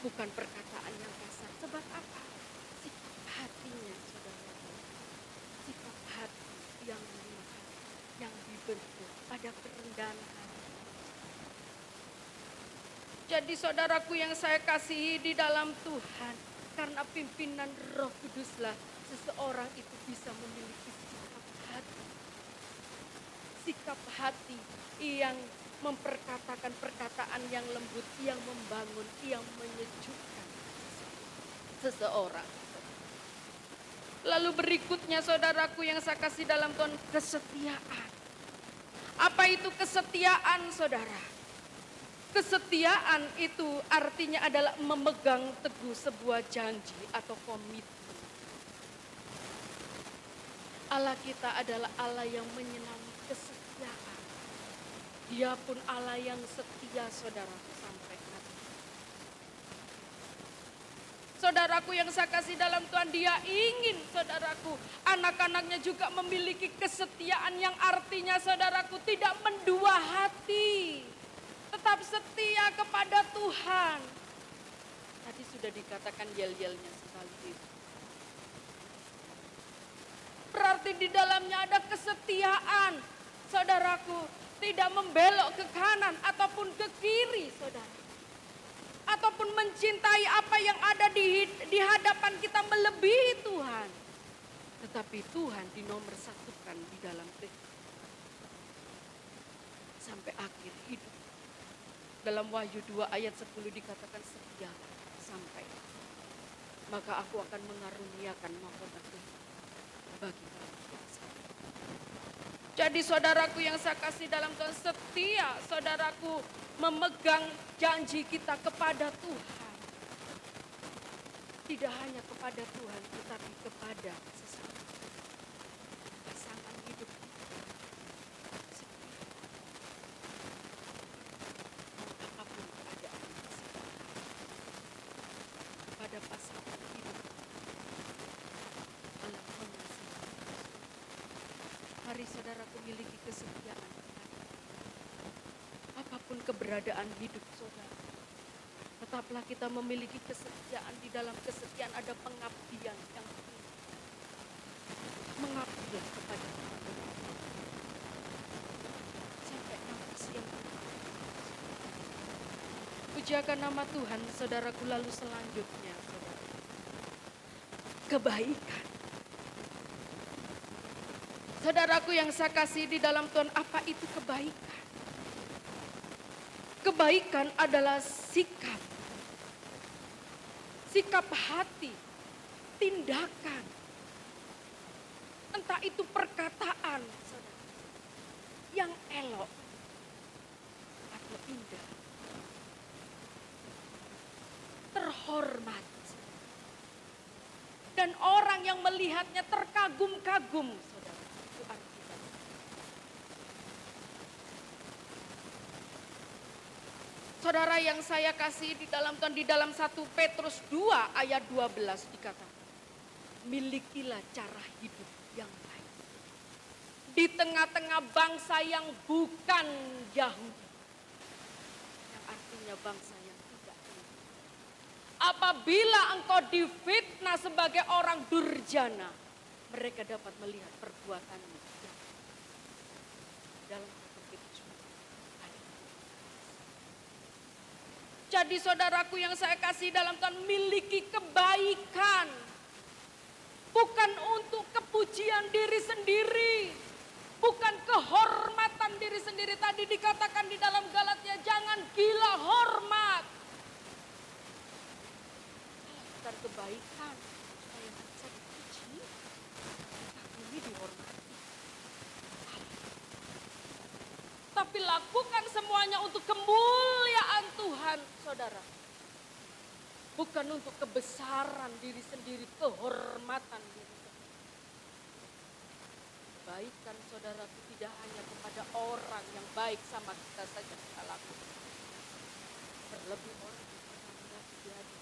Bukan perkataan yang kasar. Sebab apa? Sikap hatinya, saudara. Sikap hati yang lihat, yang dibentuk pada kerendahan hati. Jadi saudaraku yang saya kasihi di dalam Tuhan, karena pimpinan Roh Kuduslah seseorang itu bisa memiliki sikap hati. Sikap hati yang memperkatakan perkataan yang lembut, yang membangun, yang menyejukkan seseorang. Lalu berikutnya saudaraku yang saya kasih dalam Tuhan, kesetiaan. Apa itu kesetiaan, saudara? Kesetiaan itu artinya adalah memegang teguh sebuah janji atau komitmen. Allah kita adalah Allah yang menyenangi kesetiaan. Dia pun Allah yang setia, saudaraku, sampai nanti. Saudaraku yang saya kasih dalam Tuhan, Dia ingin saudaraku, anak-anaknya juga memiliki kesetiaan yang artinya saudaraku tidak mendua hati. Tetap setia kepada Tuhan. Tadi sudah dikatakan yel-yelnya sekali itu. Berarti di dalamnya ada kesetiaan. Saudaraku, tidak membelok ke kanan ataupun ke kiri, saudara. Ataupun mencintai apa yang ada di hadapan kita melebihi Tuhan. Tetapi Tuhan dinomorsatukan di dalam kehidupan. Sampai akhir hidup. Dalam Wahyu 2 ayat 10 dikatakan setia sampai. Maka aku akan mengaruniakan mahkota kehidupan bagi kamu. Jadi saudaraku yang saya kasih dalam Tuhan, setia saudaraku memegang janji kita kepada Tuhan. Tidak hanya kepada Tuhan tetapi kepada sesama. Pasangan hidup kita. Apapun keadaan kepada pasangan hidup. Allah mengasihi. Mari saudaraku miliki kesetiaan. Apapun keberadaan hidup saudara. Tetaplah kita memiliki kesetiaan. Di dalam kesetiaan ada pengabdian yang tinggi. Mengabdilah kepada Tuhan. Sampai nafas yang terakhir. Pujakan nama Tuhan, saudaraku. Lalu selanjutnya, saudara. Kebaikan. Saudaraku yang saya kasih di dalam Tuhan, apa itu kebaikan? Kebaikan adalah sikap. Sikap hati, tindakan. Entah itu perkataan, saudara, yang elok atau indah. Terhormat. Dan orang yang melihatnya terkagum-kagum, saudara. Itu artinya. Saudara yang saya kasih di dalam Tuhan, di dalam 1 Petrus 2 ayat 12 dikatakan, milikilah cara hidup yang baik. Di tengah-tengah bangsa yang bukan Yahudi. Yang artinya bangsa yang tidak Yahudi. Apabila engkau difitnah sebagai orang durjana, mereka dapat melihat perbuatanmu. Dalam 1 Petrus. Jadi saudaraku yang saya kasih dalam Tuhan, miliki kebaikan. Bukan untuk kepujian diri sendiri. Bukan kehormatan diri sendiri. Tadi dikatakan di dalam Galatia, jangan gila hormat. Lakukan kebaikan. Supaya bisa dipuji. Ini dihormati. Tapi lakukan semuanya untuk kemuliaan Tuhan, saudara. Bukan untuk kebesaran diri sendiri, kehormatan diri sendiri. Kebaikan saudara tidak hanya kepada orang yang baik sama kita saja kita lakukan. Terlebih orang yang pernah terjadi.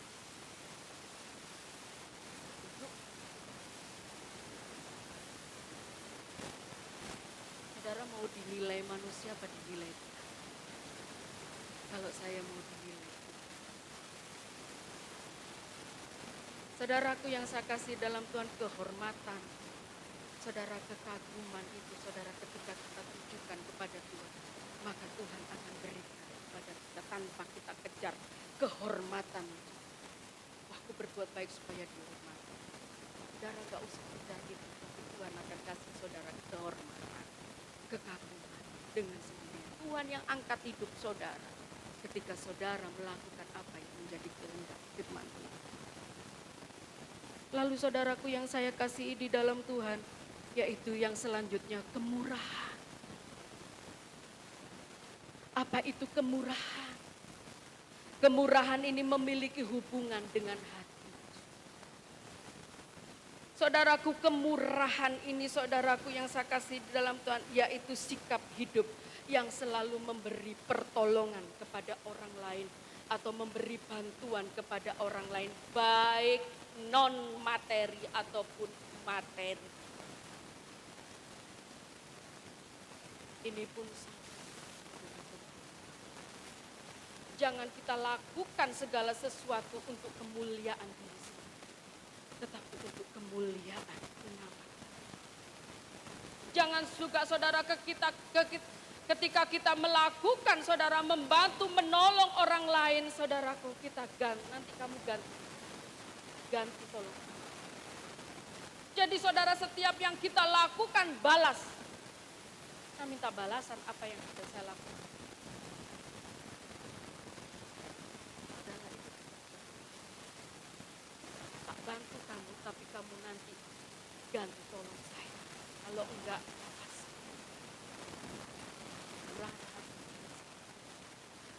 Saudara mau dinilai manusia apa dinilai Tuhan? Kalau saya mau dinilai Tuhan. Saudaraku yang saya kasih dalam Tuhan, kehormatan. Saudara, kekaguman itu, saudara, ketika kita tunjukkan kepada Tuhan, maka Tuhan akan berikan kepada kita tanpa kita kejar kehormatan. Wah, aku berbuat baik supaya dihormati. Saudara gak usah kejar itu, tapi Tuhan akan kasih saudara kehormatan, kekaguman dengan sendirinya. Tuhan yang angkat hidup saudara ketika saudara melakukan apa yang menjadi kehendak firman Tuhan. Lalu saudaraku yang saya kasihi di dalam Tuhan, yaitu yang selanjutnya kemurahan. Apa itu kemurahan? Kemurahan ini memiliki hubungan dengan hati. Saudaraku, kemurahan ini saudaraku yang saya kasih di dalam Tuhan, yaitu sikap hidup yang selalu memberi pertolongan kepada orang lain atau memberi bantuan kepada orang lain, baik non materi ataupun materi. Ini pun sama. Jangan kita lakukan segala sesuatu untuk kemuliaan diri sendiri, tetapi untuk kemuliaan nama. Jangan juga saudara ketika kita melakukan, saudara membantu menolong orang lain, saudaraku kita nanti kamu ganti tolong. Jadi saudara, setiap yang kita lakukan balas. Saya minta balasan apa yang sudah saya lakukan. Saudara, tak bantu kamu, tapi kamu nanti ganti tolong saya. Kalau enggak,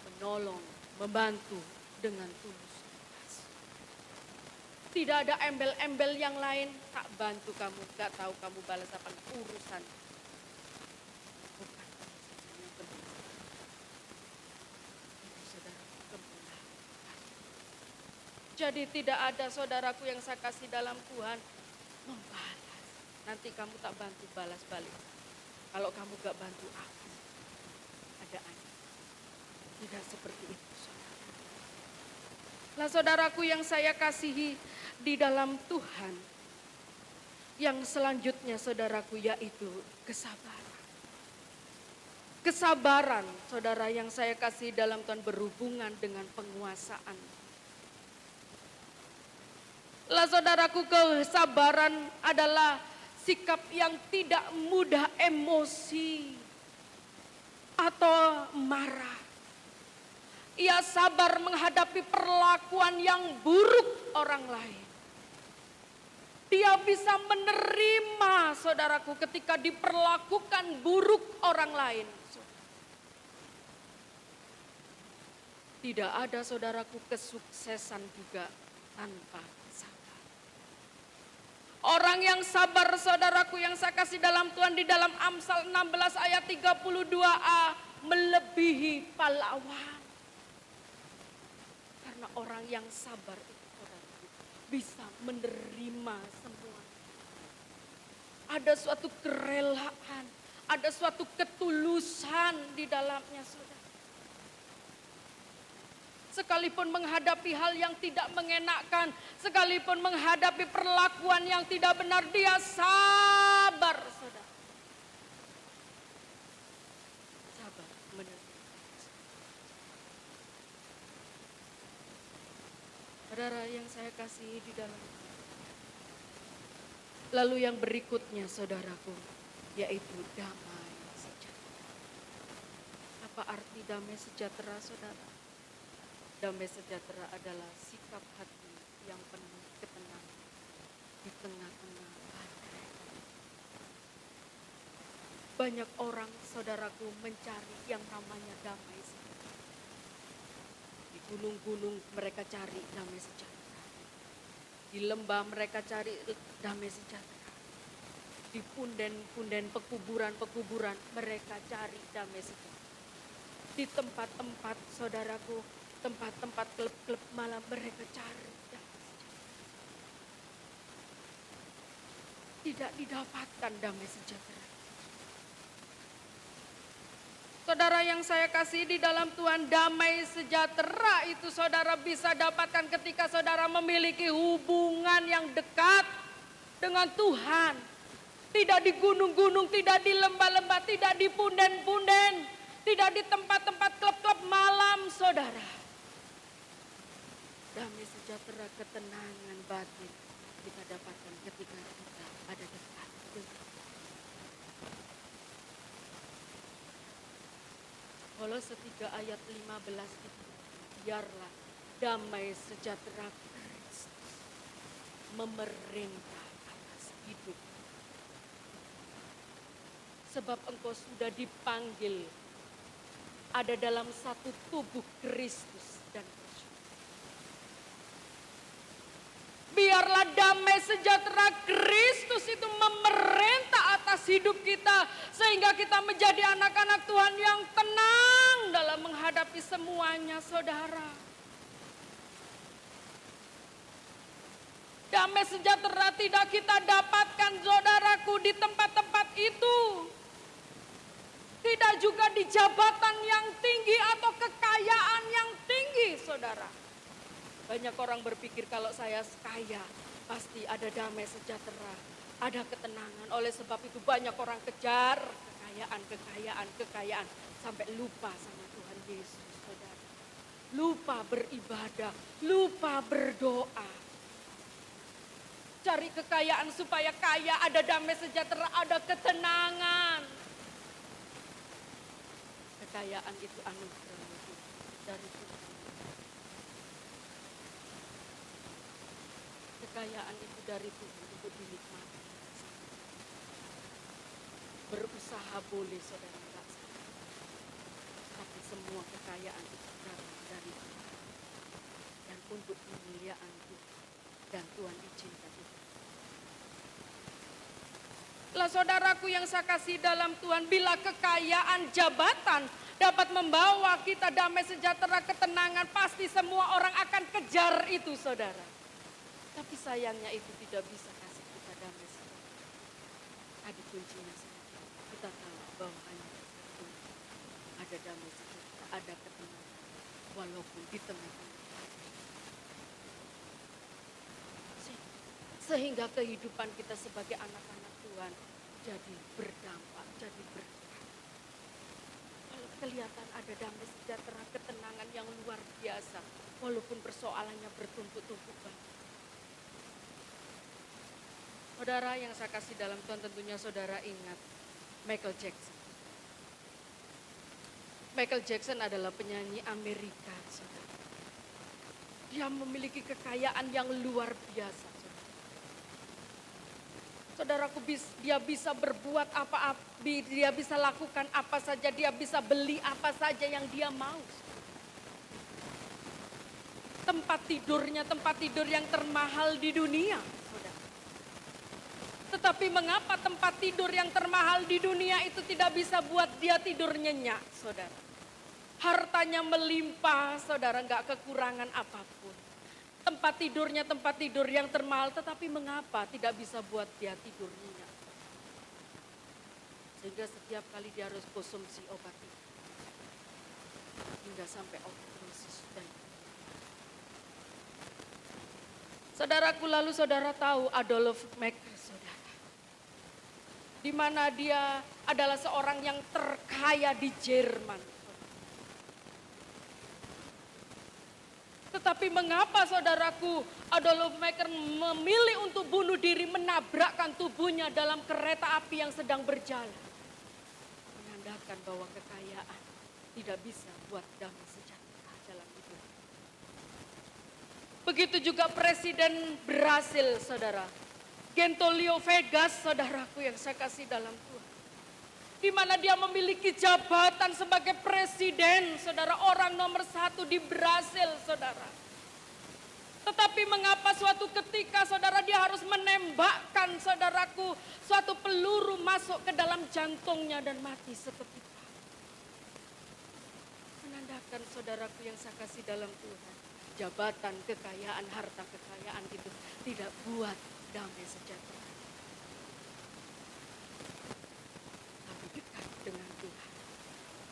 menolong, membantu dengan tulus. Tidak ada embel-embel yang lain, tak bantu kamu, gak tahu kamu balas apa, urusan. Bukan urusan yang penting. Itu saudaraku kemuliaan. Jadi tidak ada saudaraku yang saya kasih dalam Tuhan membalas. Nanti kamu tak bantu balas balik. Kalau kamu gak bantu apa? Ada aja. Tidak seperti itu, saudara. Lah saudaraku yang saya kasihi di dalam Tuhan, yang selanjutnya saudaraku yaitu kesabaran. Kesabaran saudara yang saya kasih dalam Tuhan berhubungan dengan penguasaan. Lah saudaraku, kesabaran adalah sikap yang tidak mudah emosi atau marah. Ia sabar menghadapi perlakuan yang buruk orang lain. Dia bisa menerima saudaraku ketika diperlakukan buruk orang lain. Tidak ada saudaraku kesuksesan juga tanpa sabar. Orang yang sabar saudaraku yang saya kasih dalam Tuhan di dalam Amsal 16 ayat 32a melebihi pahlawan. Karena orang yang sabar itu saudaraku bisa menerima semua. Ada suatu kerelaan, ada suatu ketulusan di dalamnya saudara. Sekalipun menghadapi hal yang tidak mengenakan, sekalipun menghadapi perlakuan yang tidak benar, dia sabar saudara. Sabar menerima. Saudara yang saya kasihi di dalam. Lalu yang berikutnya saudaraku, yaitu damai sejahtera. Apa arti damai sejahtera saudara? Damai sejahtera adalah sikap hati yang penuh ketenangan di tengah-tengah badai. Banyak orang saudaraku mencari yang namanya damai sejahtera. Di gunung-gunung mereka cari damai sejahtera. Di lembah mereka cari damai sejahtera. Di punden-punden pekuburan-pekuburan mereka cari damai sejahtera. Di tempat-tempat saudaraku, tempat-tempat klub-klub malam mereka cari damai sejahtera. Tidak didapatkan damai sejahtera. Saudara yang saya kasih di dalam Tuhan, damai sejahtera itu saudara bisa dapatkan ketika saudara memiliki hubungan yang dekat dengan Tuhan. Tidak di gunung-gunung, tidak di lembah-lembah, tidak di punden-punden, tidak di tempat-tempat klub-klub malam saudara. Damai sejahtera, ketenangan batin kita dapatkan ketika kita ada dekat dengan. Kolose 3 ayat 15 itu, biarlah damai sejahtera Kristus memerintah atas hidup. Sebab engkau sudah dipanggil ada dalam satu tubuh Kristus dan bersyukur. Biarlah damai sejahtera Kristus itu memerintah atas hidup kita, sehingga kita menjadi anak-anak Tuhan yang tenang dalam menghadapi semuanya, saudara. Damai sejahtera tidak kita dapatkan, saudaraku, di tempat-tempat itu. Tidak juga di jabatan yang tinggi atau kekayaan yang tinggi, saudara. Banyak orang berpikir kalau saya kaya, pasti ada damai sejahtera, ada ketenangan. Oleh sebab itu banyak orang kejar kekayaan, sampai lupa sama Tuhan Yesus, saudara. Lupa beribadah, lupa berdoa. Cari kekayaan supaya kaya, ada damai sejahtera, ada ketenangan. Kekayaan itu anugerah dari Tuhan. Kekayaan itu dari Tuhan untuk dinikmati. Berusaha boleh, saudara, enggak salah. Tapi semua kekayaan itu datang dari Tuhan. Dan untuk kemuliaan Tuhan. Dan Tuhan izinkan itu. Lah saudaraku yang saya kasih dalam Tuhan, bila kekayaan jabatan dapat membawa kita damai sejahtera, ketenangan, pasti semua orang akan kejar itu, saudara. Tapi sayangnya itu tidak bisa kasih kita damai sejahtera. Tadi kuncinya saja, kita tahu bahwa hanya satu, ada damai sejahtera, ada ketenangan, walaupun di tengah-tengah. Sehingga kehidupan kita sebagai anak-anak Tuhan jadi berdampak, jadi berkah. Kalau kelihatan ada damai sejahtera, ketenangan yang luar biasa, walaupun persoalannya bertumpuk-tumpuk banyak. Saudara yang saya kasih dalam Tuhan, tentunya saudara ingat Michael Jackson. Michael Jackson adalah penyanyi Amerika, saudara. Dia memiliki kekayaan yang luar biasa. Saudaraku, dia bisa berbuat apa-apa, dia bisa lakukan apa saja, dia bisa beli apa saja yang dia mau. Tempat tidur yang termahal di dunia, saudara. Tetapi mengapa tempat tidur yang termahal di dunia itu tidak bisa buat dia tidur nyenyak, saudara? Hartanya melimpah, saudara, enggak kekurangan apapun. Tempat tidur yang termahal, tetapi mengapa tidak bisa buat dia tidur nyenyak? Sehingga setiap kali dia harus konsumsi obat itu. Hingga sampai overdosis dan saudaraku, lalu saudara tahu Adolf Mekker, saudara. Di mana dia adalah seorang yang terkaya di Jerman. Tetapi mengapa, saudaraku, Adolf Mekker memilih untuk bunuh diri, menabrakkan tubuhnya dalam kereta api yang sedang berjalan? Menandakan bahwa kekayaan tidak bisa buat damai sejahtera dalam hidup. Begitu juga Presiden Brasil, saudara. Getúlio Vargas, saudaraku yang saya kasih dalam Tuhan. Di mana dia memiliki jabatan sebagai presiden, saudara, orang nomor 1 di Brasil, saudara. Tetapi mengapa suatu ketika, saudara, dia harus menembakkan, saudaraku, suatu peluru masuk ke dalam jantungnya dan mati seketika. Menandakan, saudaraku yang saya kasih dalam Tuhan, jabatan, kekayaan, harta kekayaan itu tidak buat damai sejahtera. Dengan Tuhan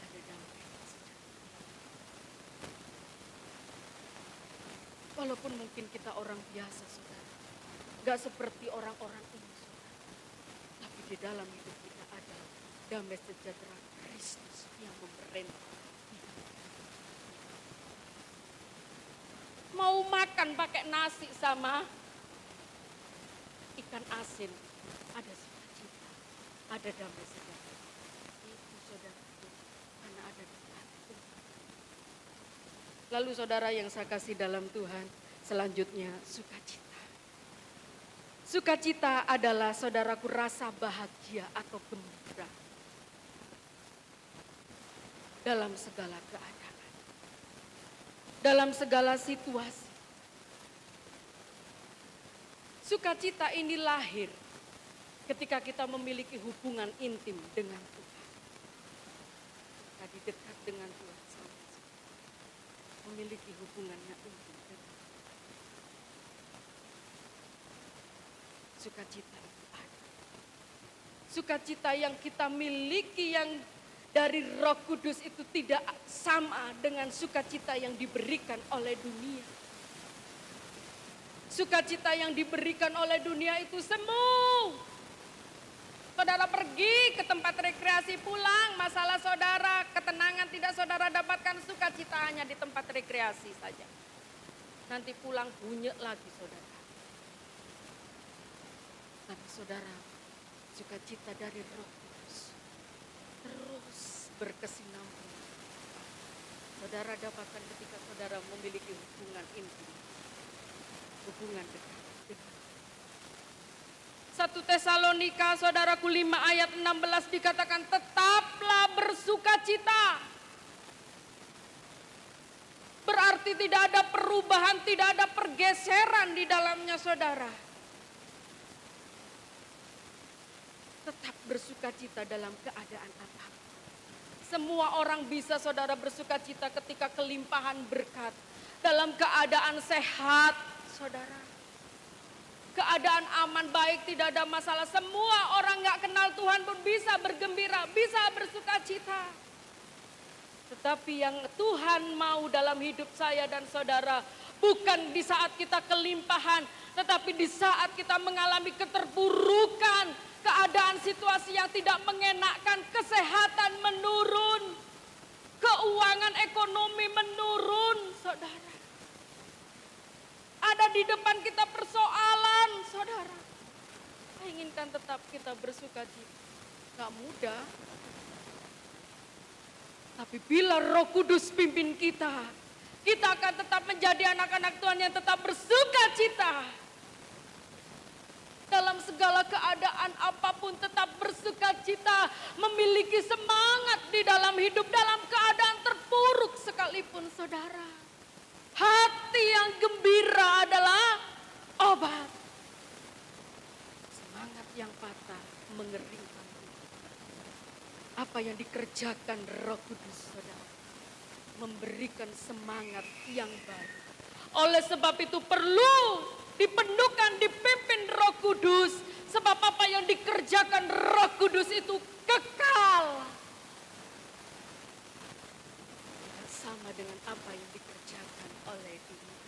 ada damai sejahtera. Walaupun mungkin kita orang biasa, saudara, gak seperti orang-orang ini, saudara, tapi di dalam hidup kita ada damai sejahtera Kristus yang memerintah. Mau makan pakai nasi sama ikan asin, ada sukacita, ada damai sejahtera. Saudara, karena ada Tuhan. Lalu saudara yang saya kasih dalam Tuhan, selanjutnya sukacita. Sukacita adalah saudaraku rasa bahagia atau gembira dalam segala keadaan, dalam segala situasi. Sukacita ini lahir ketika kita memiliki hubungan intim dengan Tuhan. Tadi dekat dengan Tuhan, memiliki hubungannya intim dengan Tuhan. Sukacita itu ada. Sukacita yang kita miliki yang dari Roh Kudus itu tidak sama dengan sukacita yang diberikan oleh dunia. Sukacita yang diberikan oleh dunia itu semu. Saudara pergi ke tempat rekreasi pulang, masalah saudara, ketenangan tidak saudara dapatkan, sukacita hanya di tempat rekreasi saja. Nanti pulang bunyi lagi saudara. Tapi saudara, sukacita dari Roh Kudus terus berkesinambungan. Saudara dapatkan ketika saudara memiliki hubungan intim, hubungan dekat dengan 1 Tesalonika saudaraku 5 ayat 16 dikatakan tetaplah bersukacita. Berarti tidak ada perubahan, tidak ada pergeseran di dalamnya saudara. Tetap bersukacita dalam keadaan apapun. Semua orang bisa saudara bersukacita ketika kelimpahan berkat. Dalam keadaan sehat saudara. Keadaan aman baik, tidak ada masalah. Semua orang gak kenal Tuhan pun bisa bergembira, bisa bersukacita. Tetapi yang Tuhan mau dalam hidup saya dan saudara, bukan di saat kita kelimpahan, tetapi di saat kita mengalami keterpurukan, keadaan situasi yang tidak mengenakkan, kesehatan menurun, keuangan ekonomi menurun, saudara. Ada di depan kita persoalan, saudara. Saya inginkan tetap kita bersukacita. Gak mudah. Tapi bila Roh Kudus pimpin kita, kita akan tetap menjadi anak-anak Tuhan yang tetap bersukacita. Dalam segala keadaan apapun tetap bersukacita, memiliki semangat di dalam hidup, dalam keadaan terpuruk sekalipun saudara. Hati yang gembira adalah obat. Semangat yang patah mengeringkan. Apa yang dikerjakan Roh Kudus saudara, memberikan semangat yang baru. Oleh sebab itu perlu dipenuhkan, dipimpin Roh Kudus. Sebab apa yang dikerjakan Roh Kudus itu kekal. Tidak sama dengan apa yang dikerjakan oleh dunia.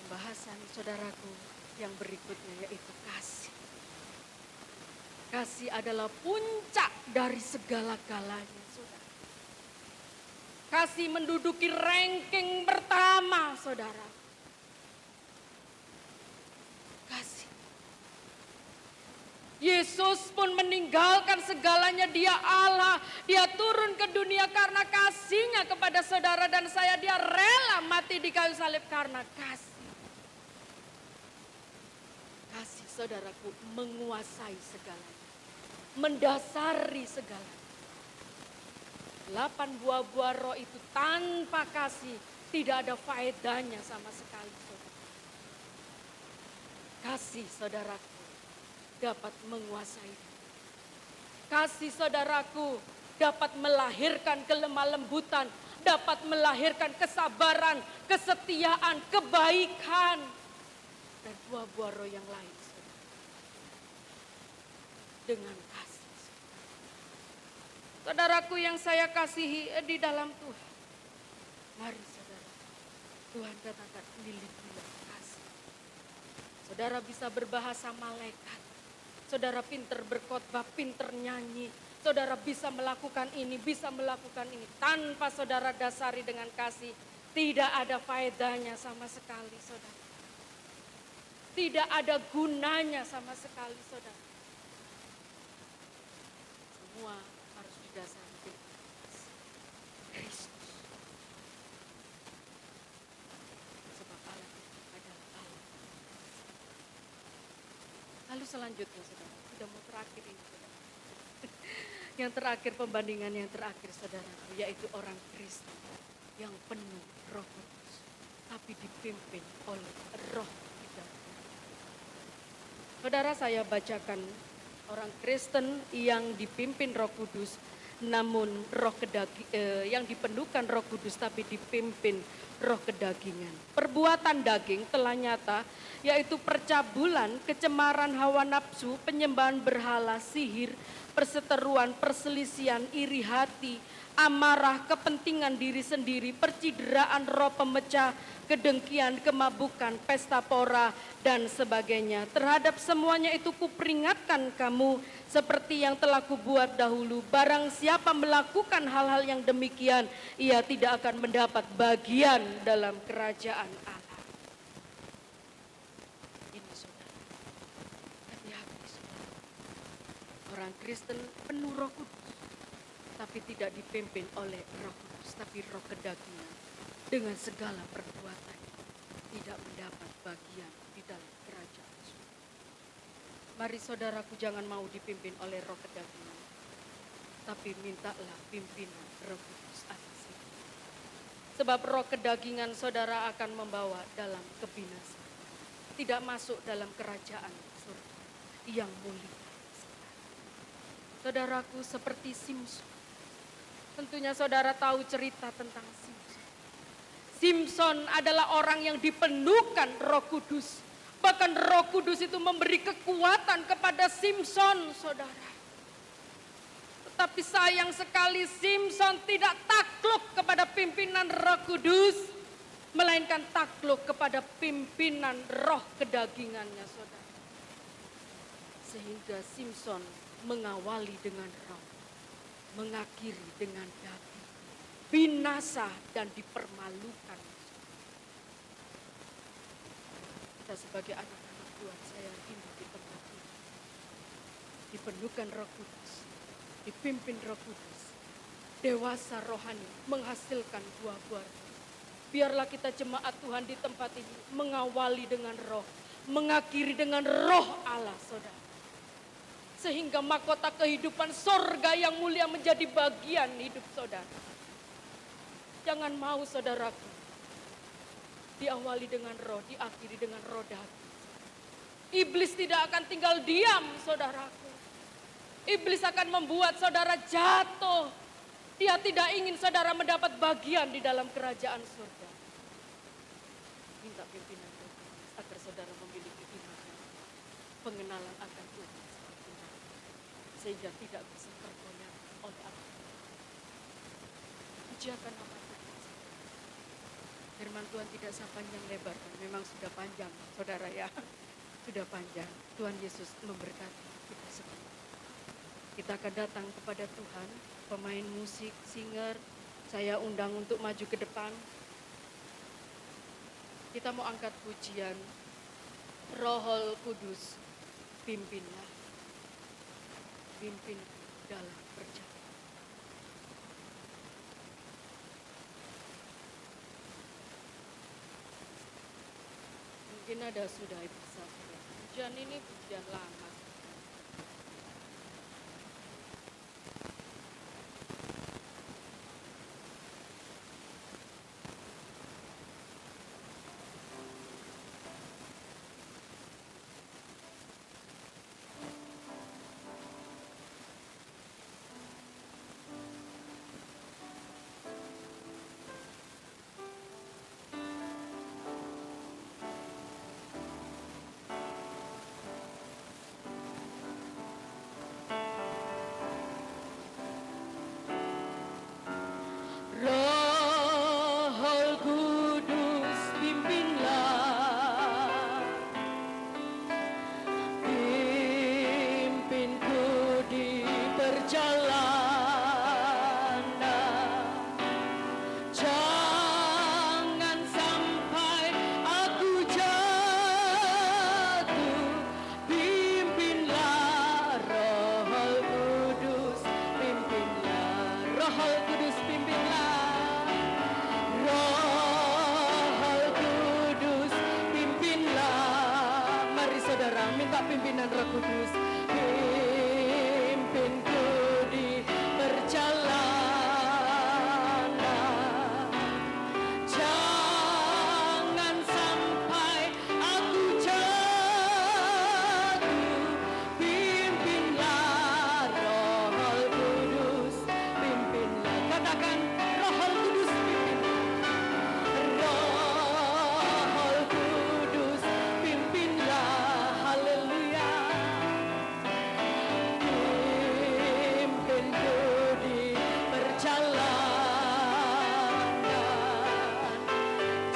Pembahasan saudaraku yang berikutnya yaitu kasih. Kasih adalah puncak dari segala-galanya saudara. Kasih menduduki ranking pertama saudara. Kasih. Yesus pun meninggalkan segalanya, dia Allah. Dia turun ke dunia karena kasihnya kepada saudara dan saya. Dia rela mati di kayu salib karena kasih. Kasih saudaraku menguasai segalanya. Mendasari segalanya. 8 buah-buah roh itu tanpa kasih tidak ada faedahnya sama sekali saudara. Kasih saudaraku dapat menguasai. Kasih saudaraku dapat melahirkan kelemah lembutan, dapat melahirkan kesabaran, kesetiaan, kebaikan, dan buah-buah roh yang lain. Saudara. Dengan kasih. Saudaraku yang saya kasihi di dalam Tuhan. Mari saudara, Tuhan katakan milikilah kasih. Saudara bisa berbahasa malaikat. Saudara pinter berkhotbah, pinter nyanyi. Saudara bisa melakukan ini, bisa melakukan ini. Tanpa saudara dasari dengan kasih, tidak ada faedahnya sama sekali saudara. Tidak ada gunanya sama sekali saudara. Semua harus didasari dengan kasih Kristus. Lalu selanjutnya saudara, sudah mau terakhir ini saudara. Yang terakhir, pembandingan yang terakhir saudara, yaitu orang Kristen yang penuh Roh Kudus, tapi dipimpin oleh Roh kedagingan. Saudara, saya bacakan orang Kristen yang dipimpin Roh Kudus, namun yang dipenuhkan Roh Kudus tapi dipimpin roh kedagingan. Perbuatan daging telah nyata, yaitu percabulan, kecemaran hawa nafsu, penyembahan berhala, sihir, perseteruan, perselisihan, iri hati, amarah, kepentingan diri sendiri, percideraan, roh pemecah, kedengkian, kemabukan, pesta pora, dan sebagainya. Terhadap semuanya itu kuperingatkan kamu seperti yang telah kubuat dahulu. Barang siapa melakukan hal-hal yang demikian, ia tidak akan mendapat bagian dalam kerajaan Allah. Ini saudara, hati-hati saudara. Orang Kristen penuh Roh Kudus, tapi tidak dipimpin oleh Roh Kudus, tapi roh kedagingan. Dengan segala perbuatan tidak mendapat bagian di dalam kerajaan surga. Mari saudaraku, jangan mau dipimpin oleh roh kedagingan, tapi mintalah pimpinan Roh Kudus atas hidup. Sebab roh kedagingan saudara akan membawa dalam kebinasaan, tidak masuk dalam kerajaan surga yang mulia. Saudaraku, seperti Simson. Tentunya saudara tahu cerita tentang Simson. Simson adalah orang yang dipenuhkan Roh Kudus. Bahkan Roh Kudus itu memberi kekuatan kepada Simson, saudara. Tetapi sayang sekali Simson tidak takluk kepada pimpinan Roh Kudus, melainkan takluk kepada pimpinan roh kedagingannya, saudara. Sehingga Simson mengawali dengan roh, mengakhiri dengan daging. Binasa dan dipermalukan. Kita sebagai anak-anak Tuhan, saya rindu di tempat ini. Dipenuhkan Roh Kudus, dipimpin Roh Kudus, dewasa rohani, menghasilkan buah-buah. Biarlah kita jemaat Tuhan di tempat ini mengawali dengan roh, mengakhiri dengan roh Allah, saudara. Sehingga mahkota kehidupan sorga yang mulia menjadi bagian hidup saudara. Jangan mau saudaraku, diawali dengan roh, diakhiri dengan roh daging. Iblis tidak akan tinggal diam, saudaraku. Iblis akan membuat saudara jatuh. Dia tidak ingin saudara mendapat bagian di dalam kerajaan surga. Minta pimpinan Roh Kudus agar saudara memiliki iman, pengenalan akan Tuhan sehingga tidak bisa tergoyah oleh apapun. Pujiakan nama Tuhan. Firman Tuhan tidak sepanjang lebar, memang sudah panjang, saudara ya. Sudah panjang. Tuhan Yesus memberkati kita semua. Kita akan datang kepada Tuhan. Pemain musik, singer, saya undang untuk maju ke depan. Kita mau angkat pujian. Rohul Kudus, pimpinlah. Pimpin dalam perjalanan. Mungkin ada sudah bisa. Pujian ini pujian lama. saudara, minta pimpinan Roh Kudus. Pimpinku di perjalanan, jangan sampai aku jatuh. Pimpinlah Roh Kudus, pimpinlah. Katakan Roh Kudus pimpinlah. Roh Kudus pimpinlah. Haleluya. Pimpinku di perjalanan,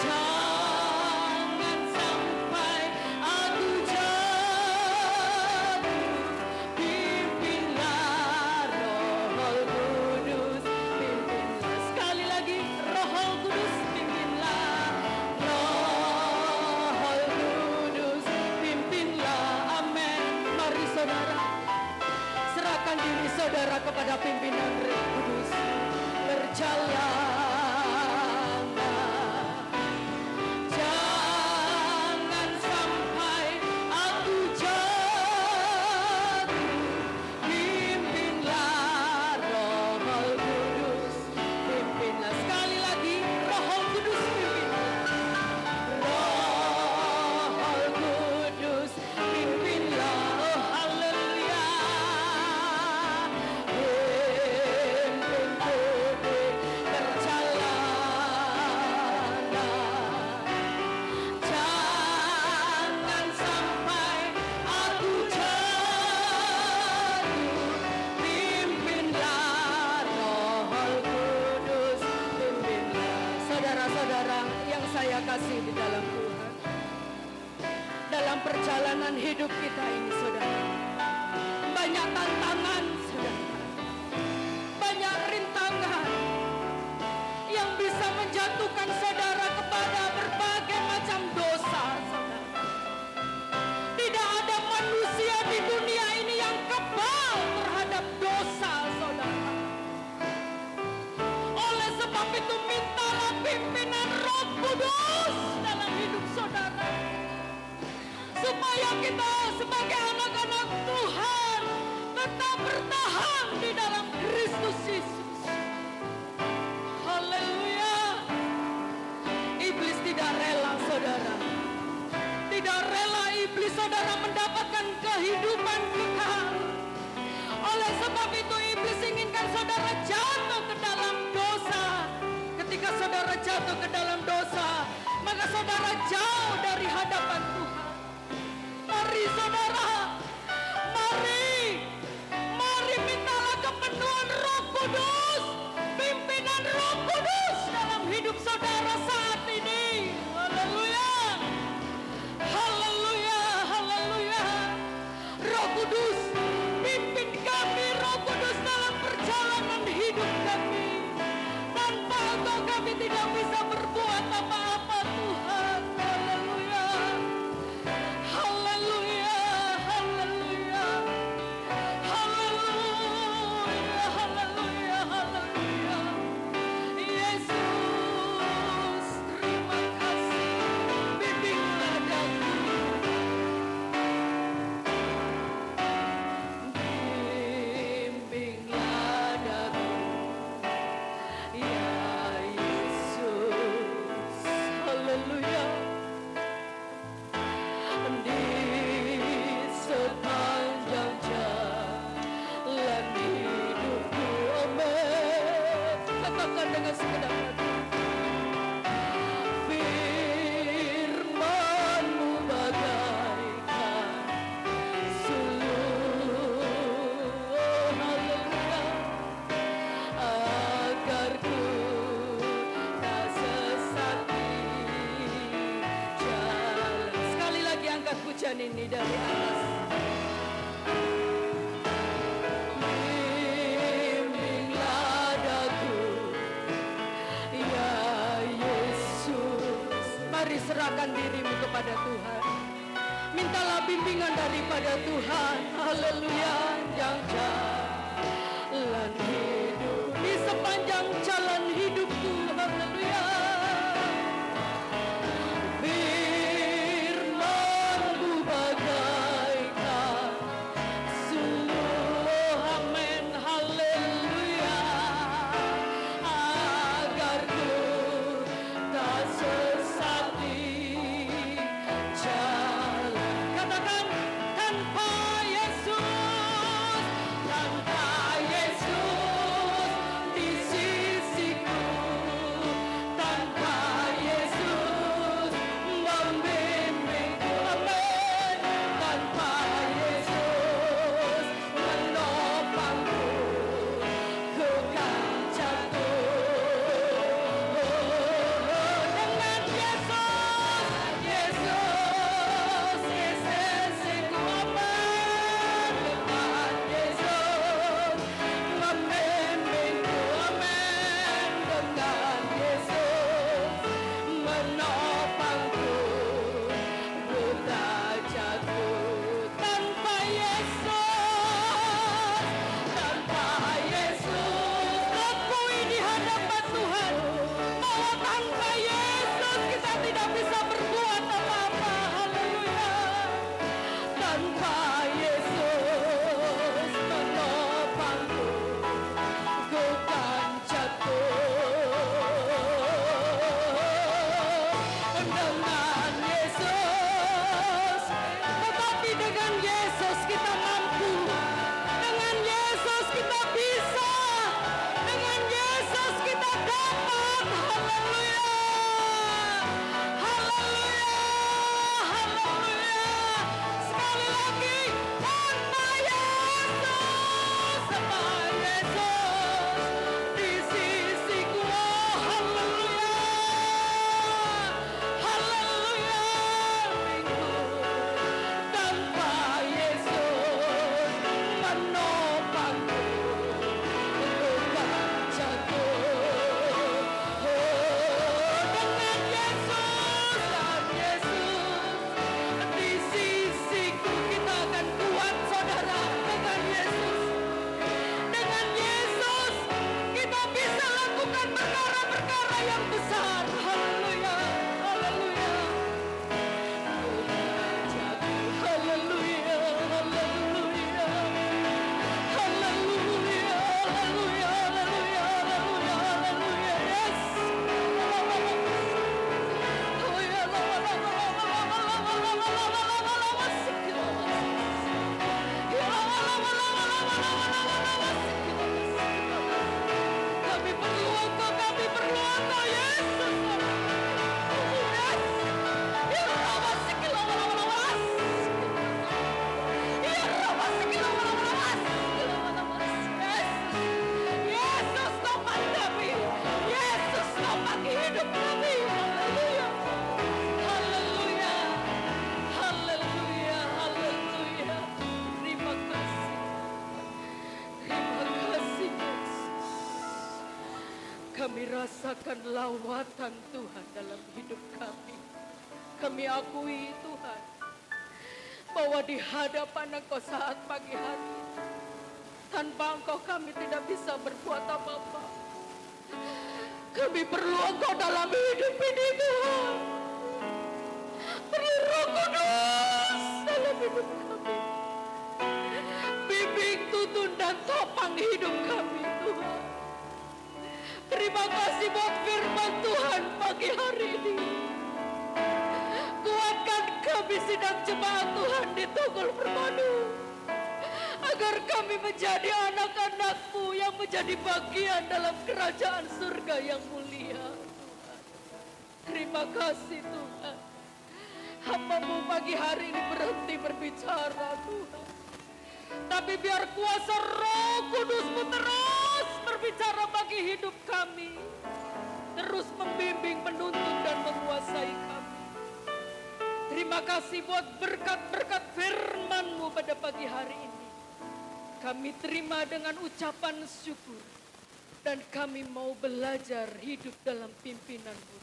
jangan sampai aku jatuh. Pimpinlah Roh Kudus, pimpinlah. Sekali lagi, Roh Kudus pimpinlah. Roh Kudus pimpinlah. Amin. Mari saudara, serahkan diri saudara kepada pimpinan Roh Kudus. Berjalan, jangan sampai aku jatuh. Pimpinlah Roh Kudus, pimpinlah. Sekali lagi, Roh Kudus pimpinlah. Roh Kudus pimpinlah. Oh haleluya. Pimpinku di perjalanan, jangan sampai aku jatuh. Pimpinlah Roh Kudus, pimpinlah. Saudara-saudara yang saya kasih di dalam Tuhan, dalam perjalanan hidup kita ini saudara, banyak tantangan saudara, banyak rintangan yang bisa menjatuhkan saudara kepada berbagai macam dosa saudara. Tidak ada manusia di dunia ini yang kebal terhadap dosa saudara. Oleh sebab itu mintalah pimpinan Roh Kudus dalam hidup saudara, supaya kita sebagai anak-anak Tuhan tetap bertahan di dalam Kristus Yesus. Haleluya. Iblis tidak rela saudara, tidak rela iblis saudara mendapatkan kehidupan kekal. Oleh sebab itu iblis inginkan saudara jatuh ke dalam dosa. Ketika saudara jatuh ke dalam dosa, maka saudara jauh dari hadapan Tuhan. Mari saudara, mari mintalah kepenuhan Roh Kudus, pimpinan Roh Kudus dalam hidup saudara saat ini. Haleluya, haleluya, haleluya. Roh Kudus, pimpin kami Roh Kudus dalam perjalanan hidup kami. Tanpa Engkau kami tidak bisa berbuat apa-apa Tuhan. Haleluya. Haleluya, haleluya. Haleluya, haleluya, haleluya. Yesus, terima kasih. Bimbinglah daku. Bimbinglah daku. Ya Yesus, haleluya. Di sepanjang jalan hidupku, amin. Katakan dengan segenap hati. Firman-Mu bagaikan sulur, haleluya, agar ku tak sesat di jalan. Sekali lagi angkat pujian ini dari atas. Bimbinglah daku, ya Yesus. Mari serahkan dirimu kepada Tuhan. Mintalah bimbingan daripada Tuhan. Haleluya. Yang jalan hidup, di sepanjang jalan hidupku. Haleluya. Firman-Mu bagaikan Kami rasakan lawatan Tuhan dalam hidup kami. Kami akui Tuhan, bahwa di hadapan Engkau saat pagi hari, tanpa Engkau kami tidak bisa berbuat apa-apa. Kami perlu Engkau dalam hidup ini Tuhan. Perlu Roh Kudus dalam hidup kami. Bimbing, tuntun dan topang hidup kami Tuhan. Terima kasih buat firman Tuhan pagi hari ini. Kuatkan kami sidang jemaat Tuhan di Tunggul Permadu, agar kami menjadi anak-anak-Mu yang menjadi bagian dalam kerajaan surga yang mulia. Terima kasih Tuhan. Hamba-Mu pagi hari ini berhenti berbicara Tuhan, tapi biar kuasa Roh Kudus-Mu terus berbicara bagi hidup kami, terus membimbing, menuntun dan menguasai kami. Terima kasih buat berkat-berkat firman-Mu pada pagi hari ini. Kami terima dengan ucapan syukur, dan kami mau belajar hidup dalam pimpinan-Mu.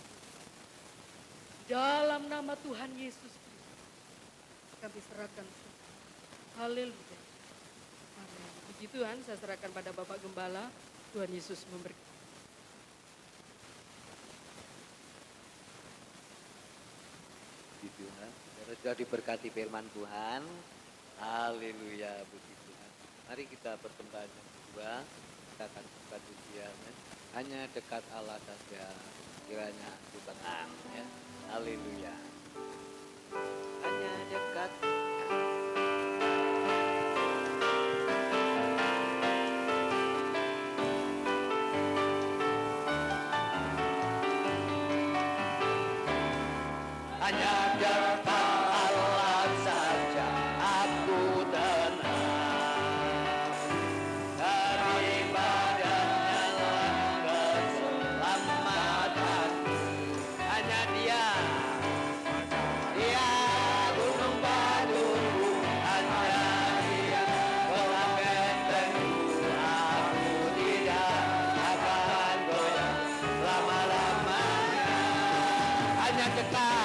Dalam nama Tuhan Yesus Kristus, kami serahkan semua. Haleluya. Amin. Puji Tuhan, saya serahkan pada Bapak Gembala. Tuhan Yesus memberkati. Puji Tuhan, saudara sudah diberkati firman Tuhan. Haleluya, puji Tuhan. Mari kita berkembang yang kedua, kita akan buka pujian. Hanya dekat Allah saja, kiranya aku tenang. Ya. Haleluya. Hanya dekat. Hanya dekat Allah saja aku tenang, daripadanya lah keselamatanku. Hanya Dia gunung batuku, hanya Dia kolam bentengku. Aku tidak akan goyah lama-lamanya. Hanya dekat.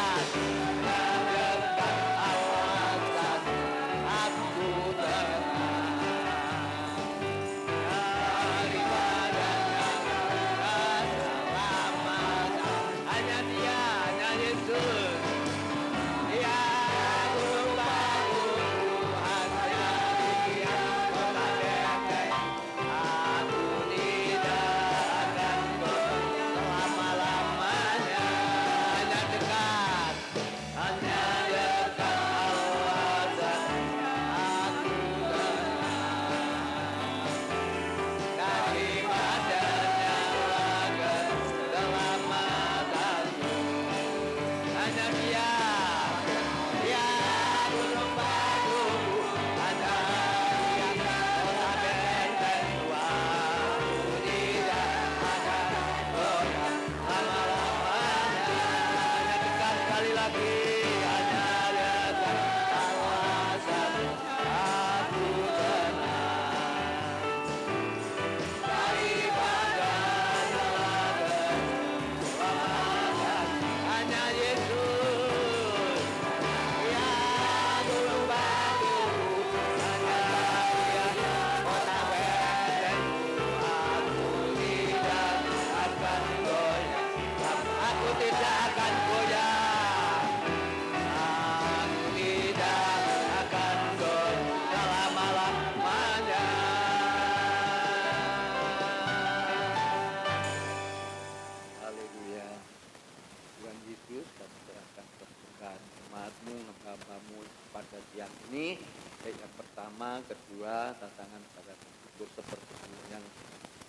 siang ini, baik yang pertama, kedua, tantangan pada syukur seperti yang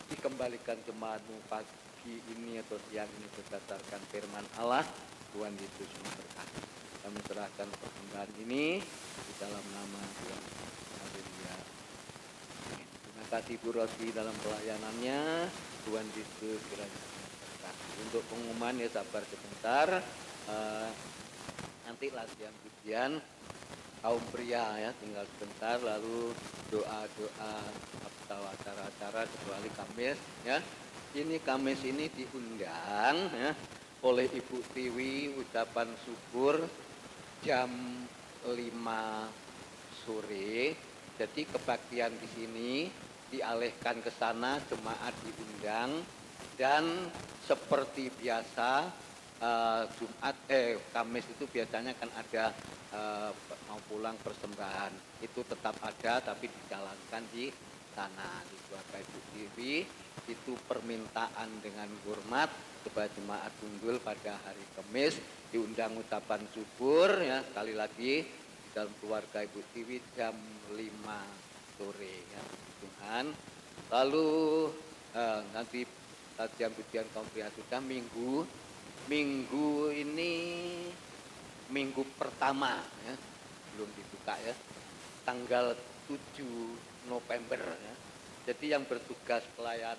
dikembalikan jemaatmu pagi ini atau siang ini berdasarkan firman Allah. Tuhan Yesus memberkati. Kami serahkan persembahan ini di dalam nama Tuhan. Haleluya. Terima kasih Bu Rosi dalam pelayanannya. Tuhan Yesus kiranya memberkati. Untuk pengumuman ya sabar sebentar. Nanti latihan pujian kaum pria ya, tinggal sebentar, lalu doa-doa atau acara-acara kecuali Kamis ya. Ini Kamis ini diundang ya oleh Ibu Tiwi, ucapan syukur jam 5 sore. Jadi kebaktian di sini dialihkan ke sana, jemaat diundang, dan seperti biasa Kamis itu biasanya kan ada mau pulang persembahan, itu tetap ada tapi dijalankan di sana di keluarga Ibu Tiwi. Itu permintaan dengan hormat supaya jemaat Gundul pada hari Kamis diundang ucapan syukur ya, sekali lagi dalam keluarga Ibu Tiwi jam 5 sore ya Tuhan. Lalu nanti latihan pujian kaum pria sudah minggu ini minggu pertama ya, belum dibuka ya, tanggal 7 November ya. Jadi yang bertugas pelayan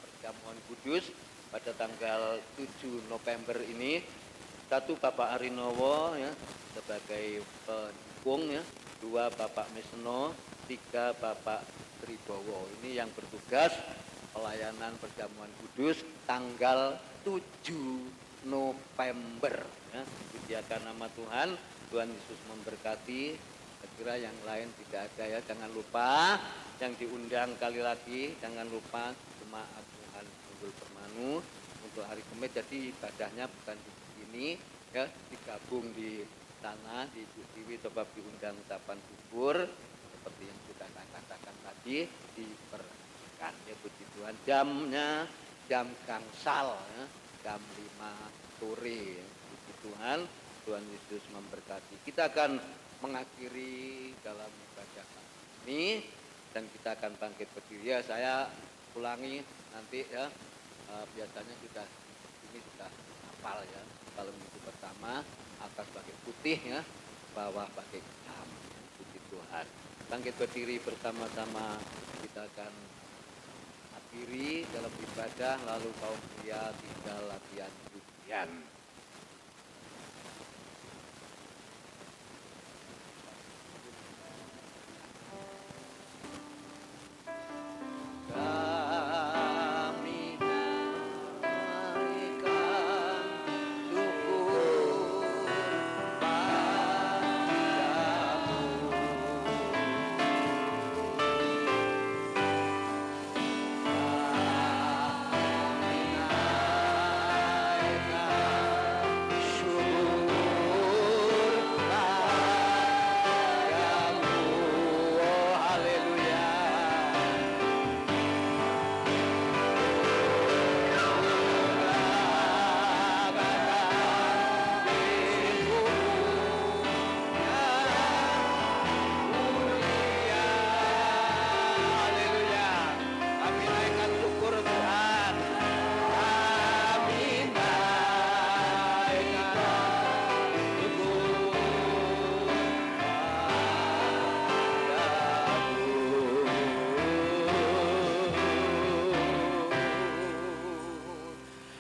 perjamuan kudus pada tanggal 7 November ini, 1 Bapak Arinowo ya sebagai pendukung ya, 2 Bapak Mesno, 3 Bapak Tribowo. Ini yang bertugas pelayanan perjamuan kudus tanggal 7 November ya. Dimuliakan nama Tuhan. Tuhan Yesus memberkati. Saya kira yang lain tidak ada ya. Jangan lupa yang diundang kali lagi, jangan lupa jemaat Tuhan Gundul Permanu untuk hari Kamis. Jadi ibadahnya bukan di sini ya, digabung di sana di Ibu Tiwi, sebab diundang ucapan syukur seperti yang sudah saya katakan tadi, diperhatikan ya puji Tuhan. Jamnya jam gangsal ya, jam 5 sore ya. Puji Tuhan. Tuhan Yesus memberkati. Kita akan mengakhiri dalam ibadah ini dan kita akan bangkit berdiri ya. Saya ulangi nanti ya, biasanya ini sudah hafal ya. Kalau minggu pertama atas pakai putih ya, bawah pakai hitam. Puji Tuhan. Bangkit berdiri bersama-sama, kita akan akhiri dalam ibadah, lalu kaum pria tinggal latihan pujian.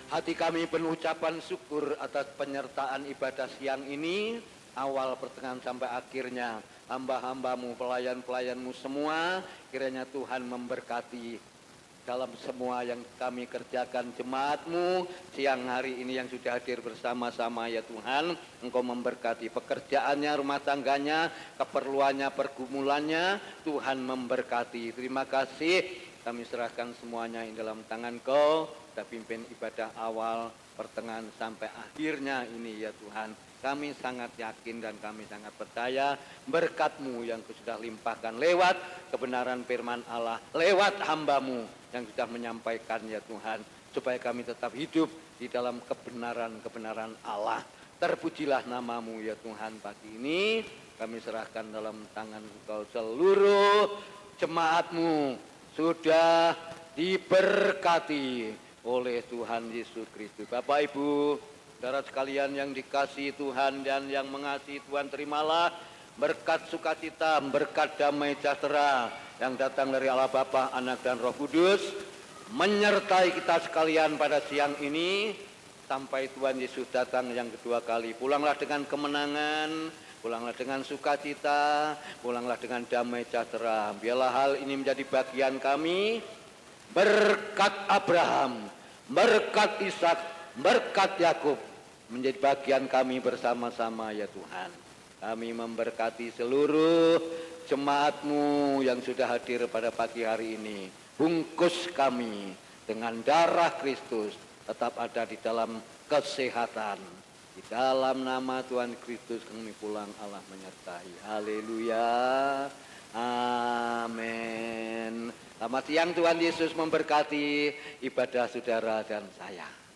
Hati kami penuh ucapan syukur atas penyertaan ibadah siang ini, awal, pertengahan, sampai akhirnya. Hamba-hambamu, pelayan-pelayanmu semua, kiranya Tuhan memberkati dalam semua yang kami kerjakan. Jemaatmu siang hari ini yang sudah hadir bersama-sama ya Tuhan, Engkau memberkati pekerjaannya, rumah tangganya, keperluannya, pergumulannya, Tuhan memberkati. Terima kasih, kami serahkan semuanya di dalam tangan Kau. Kita pimpin ibadah awal, pertengahan, sampai akhirnya ini ya Tuhan. Kami sangat yakin dan kami sangat percaya berkat-Mu yang sudah limpahkan lewat kebenaran firman Allah, lewat hamba-Mu yang sudah menyampaikan ya Tuhan, supaya kami tetap hidup di dalam kebenaran-kebenaran Allah. Terpujilah nama-Mu ya Tuhan pagi ini. kami serahkan dalam tangan Engkau. Seluruh jemaat-Mu sudah diberkati oleh Tuhan Yesus Kristus. Bapak Ibu, saudara sekalian yang dikasihi Tuhan dan yang mengasihi Tuhan, terimalah berkat sukacita, berkat damai sejahtera yang datang dari Allah Bapa, Anak dan Roh Kudus menyertai kita sekalian pada siang ini sampai Tuhan Yesus datang yang kedua kali. Pulanglah dengan kemenangan, pulanglah dengan sukacita, pulanglah dengan damai sejahtera. Biarlah hal ini menjadi bagian kami, berkat Abraham, berkat Ishak, berkat Yakub menjadi bagian kami bersama-sama ya Tuhan. Kami memberkati seluruh jemaat-Mu yang sudah hadir pada pagi hari ini. Bungkus kami dengan darah Kristus, tetap ada di dalam kesehatan. Di dalam nama Tuhan Kristus kami pulang, Allah menyertai. Haleluya. Amin. Selamat siang, Tuhan Yesus memberkati ibadah saudara dan saya.